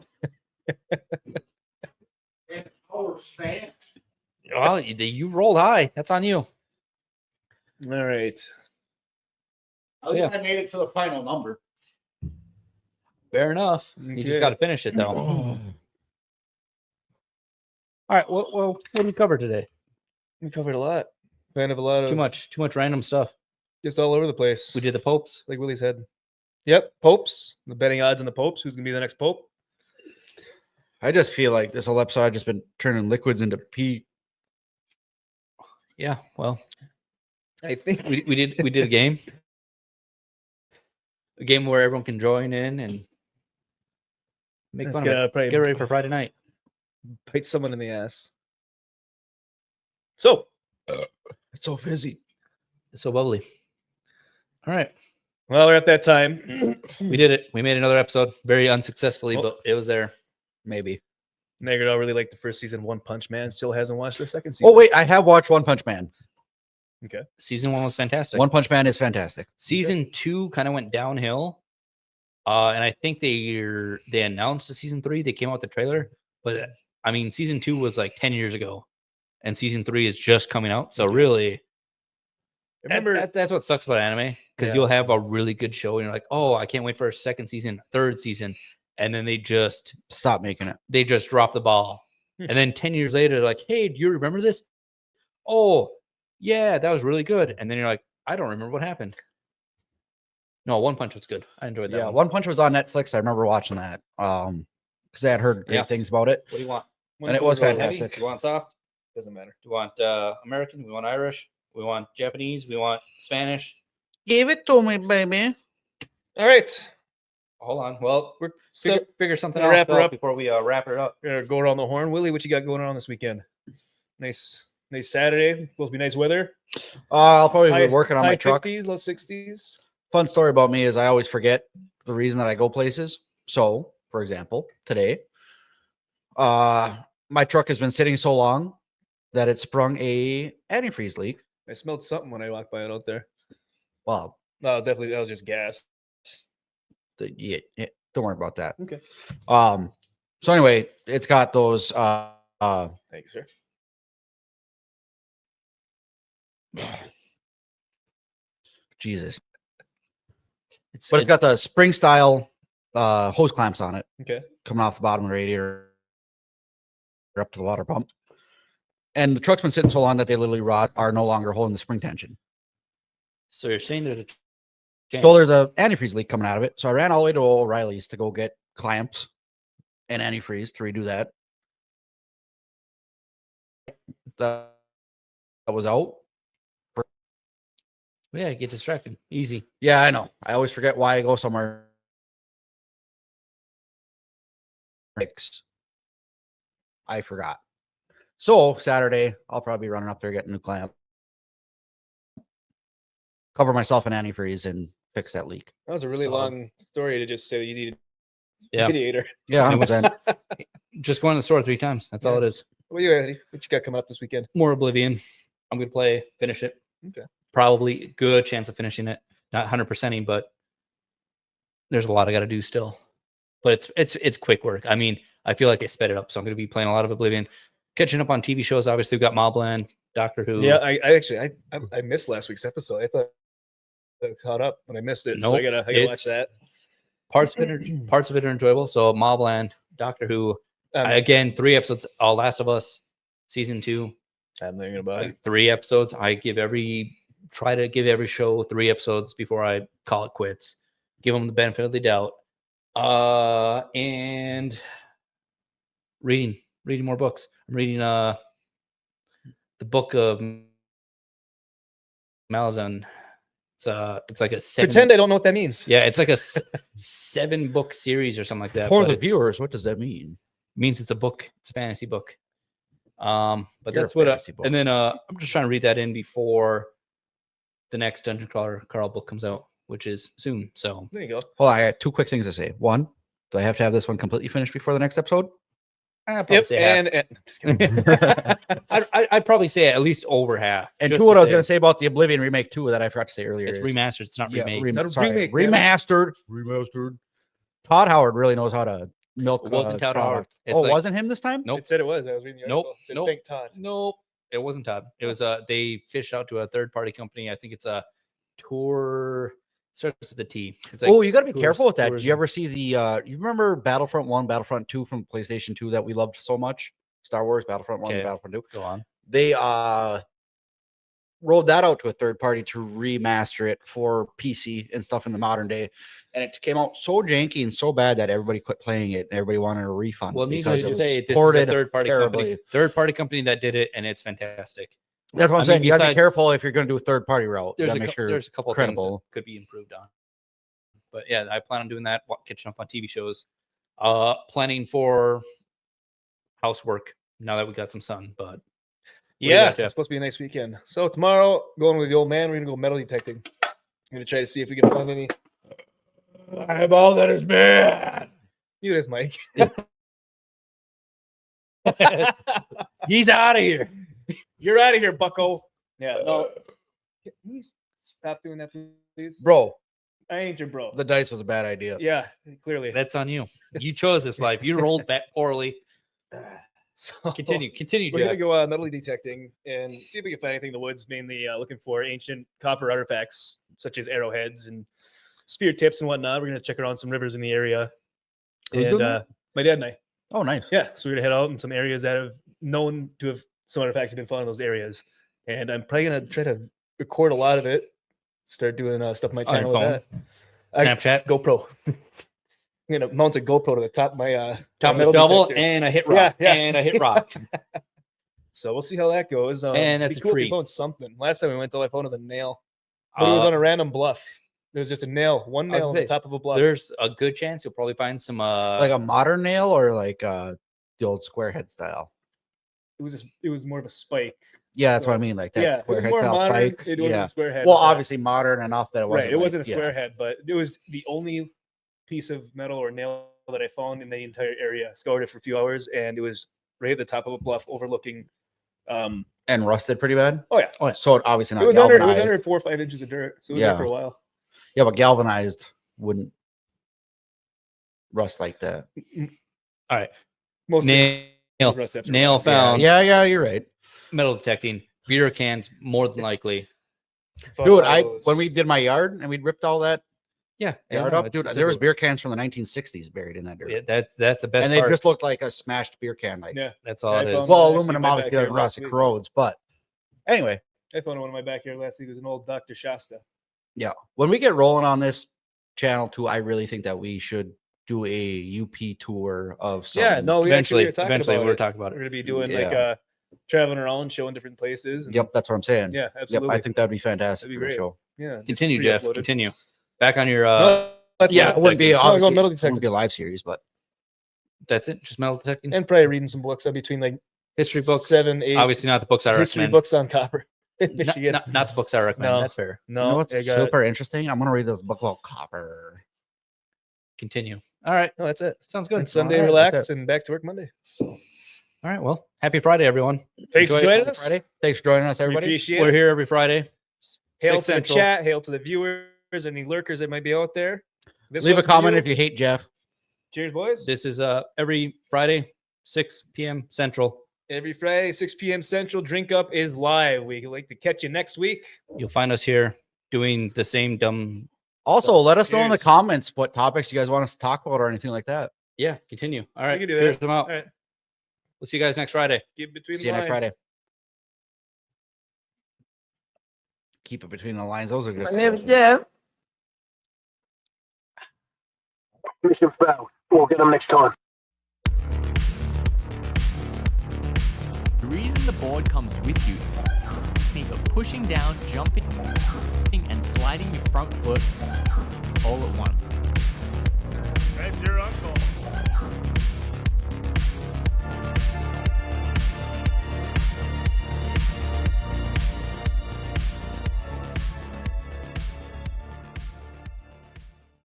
Well, you rolled high. That's on you. All right. Yeah. I made it to the final number. Fair enough. You just Okay. got to finish it though. All right. Well, what did we cover today? We covered a lot. Kind of a lot of Too much random stuff. just all over the place. We did the popes. like Willie said. Yep, popes. The betting odds on the popes. Who's gonna be the next pope? I just feel like this whole episode I've just been turning liquids into pee. Yeah. Well, I think we did a game. A game where everyone can join in and make It's fun of gonna it. probably Get ready for Friday night. bite someone in the ass. So, It's so fizzy. It's so bubbly. All right. well, we're at that time. We did it. We made another episode very unsuccessfully, Oh. but it was there. Maybe. Negro really liked the first season. One Punch Man still hasn't watched the second season. Oh wait, I have watched One Punch Man. Okay. Season 1 was fantastic. One Punch Man is fantastic. Season 2 kind of went downhill. And I think they announced a season 3. They came out with the trailer, but I mean, season 2 was like 10 years ago, and season 3 is just coming out. So really, Remember, that's what sucks about anime, because Yeah. you'll have a really good show, and you're like, oh, I can't wait for a second season, third season, and then they just Stop making it. drop the ball, Hmm. and then 10 years later, they're like, hey, do you remember this? Oh, yeah, that was really good. And then you're like, I don't remember what happened. No, One Punch was good. I enjoyed that. Yeah, one. One Punch was on Netflix. I remember watching that. Because I had heard great Yeah. things about it. What do you want? And it was Do you want fantastic. heavy? Do you want soft? doesn't matter. Do you want American? We want Irish. We want Japanese. We want Spanish. Give it to me, baby. All right, Hold on. Well, we're figure something gonna else wrap her out up. before we wrap it up. We're gonna go around the horn. Willie, what you got going on this weekend? Nice Saturday. Supposed to be nice weather. I'll probably High- be working on high my truck. 50s, low 60s. Fun story about me is I always forget the reason that I go places. So, for example, today, my truck has been sitting so long that it sprung a antifreeze leak. I smelled something when I walked by it out there. Well, No, definitely that was just gas. yeah, don't worry about that. Okay. So anyway, it's got those Thank you, sir. Jesus. It's But it's got the spring style hose clamps on it Okay. coming off the bottom of the radiator up to the water pump. And the truck's been sitting so long that they literally are no longer holding the spring tension. so you're saying there's a chance. So there's a antifreeze leak coming out of it. So I ran all the way to O'Reilly's to go get clamps and antifreeze to redo that. That was out. Yeah, get distracted. Easy. Yeah, I know. I always forget why I go somewhere. I forgot. So Saturday, I'll probably be running up there getting a new clamp, cover myself in antifreeze, and fix that leak. That was a really Solid. long story to just say that you needed Yeah. a mediator. Yeah, It was- 100%. Just going to the store 3 times. That's all Yeah. it is. What you Eddie? What you got coming up this weekend? More Oblivion. I'm going to finish it. Okay. Probably good chance of finishing it. Not 100%ing, but there's a lot I got to do still. But it's quick work. I mean, I feel like I sped it up, so I'm going to be playing a lot of Oblivion. Catching up on TV shows. Obviously, we've got Mobland, Doctor Who. Yeah, I actually I missed last week's episode. I thought I caught up, but I missed it. So I Nope, gotta watch it's- that. Parts of it are enjoyable. So Mobland, Doctor Who. I'm Again, 3 episodes. Last of Us, season 2. I'm thinking about it. 3 episodes. I try to give every show 3 episodes before I call it quits. Give them the benefit of the doubt. And reading more books. I'm reading the book of Malazan. It's like a 7. Pretend I don't know what that means. Yeah, it's like a 7-book series or something like that. For but the it's- viewers, what does that mean? means it's a book. It's a fantasy book. But You're a that's what. fantasy book. And then I'm just trying to read that in before the next Dungeon Crawler Carl book comes out, which is soon. So There you go. Well, I got 2 quick things to say. One, do I have to have this one completely finished before the next episode? I'd probably Yep. say half. And I'm just kidding. I'd probably say at least over half. And just 2, what I was say going to say about the Oblivion remake 2 that I forgot to say earlier. it's is- remastered. It's not Yeah, remade. Not a sorry, remake, damn it. remastered. Todd Howard really knows how to milk. It wasn't Todd Howard. product. It's Oh, like- wasn't him this time? Nope. It said it was. I was reading the Nope, article. It said nope. thank Todd. Nope. It wasn't Todd. It was they fished out to a third-party company. I think it's a tour. Starts with a T. It's like Oh, you got to be tours- careful with that. Did you tourism. ever see the? You remember Battlefront 1, Battlefront 2 from PlayStation 2 that we loved so much? Star Wars Battlefront 1 and Okay. Battlefront 2. Go on. They rolled that out to a third party to remaster it for PC and stuff in the modern day. And it came out so janky and so bad that everybody quit playing it and everybody wanted a refund. Well, needless because to it say, was this is a ported third-party company. terribly. Third-party company that did it, and it's fantastic. That's what I'm I saying. mean, You gotta be besides- careful if you're going to do a third party route. You There's gotta a make sure there's a couple things that credible. could be improved on. But yeah, I plan on doing that. Catching up on TV shows. Planning for housework now that we got some sun. But do you Yeah, got, Jeff? it's supposed to be a nice weekend. So tomorrow, going with the old man, we're gonna go metal detecting. I'm gonna try to see if we can find any. Eyeball that is bad. You this, Mike. He's out of here. You're out of here, Bucko. Yeah. No. Can you stop doing that, please? Bro, I ain't your bro. the dice was a bad idea. Yeah, clearly. That's on you. You chose this life. You rolled that poorly. So, Continue, We're gonna Jeff. go metal detecting and see if we can find anything in the woods. Mainly looking for ancient copper artifacts such as arrowheads and spear tips and whatnot. We're gonna check around some rivers in the area. Who's And doing that? my dad and I. Oh, nice. Yeah, so we're gonna head out in some areas that have known to have some artifacts have been found in those areas. And I'm probably gonna try to record a lot of it. Start doing stuff on my On your channel with phone? that. Snapchat. GoPro. I'm gonna mount a GoPro to the top of my Top of metal the shovel, detector. and I hit rock. Yeah, yeah. And I hit rock. So we'll see how that goes. And it'd that's be a cool if we treat. found something. Last time we went, all I found was a nail. But it was on a random bluff. There was just a nail, one I was nail on gonna the say, top of a bluff. There's a good chance you'll probably find some Like a modern nail or like the old square head style? It was more of a spike. Yeah, that's what I So, mean. Like that Yeah, it square was head more style modern. spike. It wasn't Yeah. a square head. Well, but- obviously modern enough that it wasn't. right. It like- wasn't a yeah. square head, but it was the only piece of metal or nail that I found in the entire area. Scoured it for a few hours, and it was right at the top of a bluff overlooking. And rusted pretty bad. Oh yeah, So it obviously not it was under galvanized. 4 or 5 inches of dirt, so it was there Yeah. for a while. Yeah, but galvanized wouldn't rust like that. All right, most nail. rust after a Nail while. found. Yeah, you're right. Metal detecting. Beer cans, more than likely. Found Dude, all those. when we did my yard and we ripped all that Yeah. yard up, dude, there was beer cans from the 1960s buried in that dirt. Yeah, that's the best And they part. just looked like a smashed beer can. Like, Yeah, That's all I it found is. one well, actually in aluminum my obviously backyard doesn't rust, last it week. corrodes. But anyway, I found one in my backyard last week. It was an old Dr. Shasta. yeah, when we get rolling on this channel too, I really think that we should do a UP tour of some. Yeah, no, we actually Eventually, were talking eventually about we're it. talking about We're it. gonna be doing like Yeah. traveling around, showing different places. and- Yep, that's what I'm saying. Yeah, Yep, absolutely. I think that'd be fantastic That'd be for the great. show. Yeah. just Continue, Jeff. pre-uploaded. Continue. Back on your. No, that's Yeah, metal it wouldn't be detecting. No, obviously, metal it wouldn't detecting. be a live series, but That's it. Just metal detecting. And probably reading some books between like History books. 7, 8 Obviously, not the books I history recommend. books on copper in Not, Michigan. not the books I recommend. No. That's fair. No, you know what's I got- super interesting? I'm gonna read this book called Copper. Continue. All right. no, that's it. Sounds good. And Sunday, All right, relax, that's and back to work Monday. All right. Well, happy Friday, everyone. Thanks for Enjoy it. joining Happy us. Friday. Thanks for joining us, We everybody. appreciate We're it. here every Friday. Hail 6 to the Central. chat. Hail to the viewers. Any lurkers that might be out there. This Leave a one's for comment you. if you hate Jeff. Cheers, boys. This is every Friday, 6 p.m. Central. Every Friday, 6 p.m. Central, Drink Up is live. We'd like to catch you next week. You'll find us here doing the same dumb. Also, let us know in the Cheers. comments what topics you guys want us to talk about or anything like that. Yeah, continue. All right. can do Cheers that. them out. All right. We'll see you guys next Friday. Give between See the you next lines. Friday. Keep it between the lines. Those are just. Mission failed. We'll get them next time. The reason the board comes with you, think of pushing down, jumping, and sliding your front foot all at once.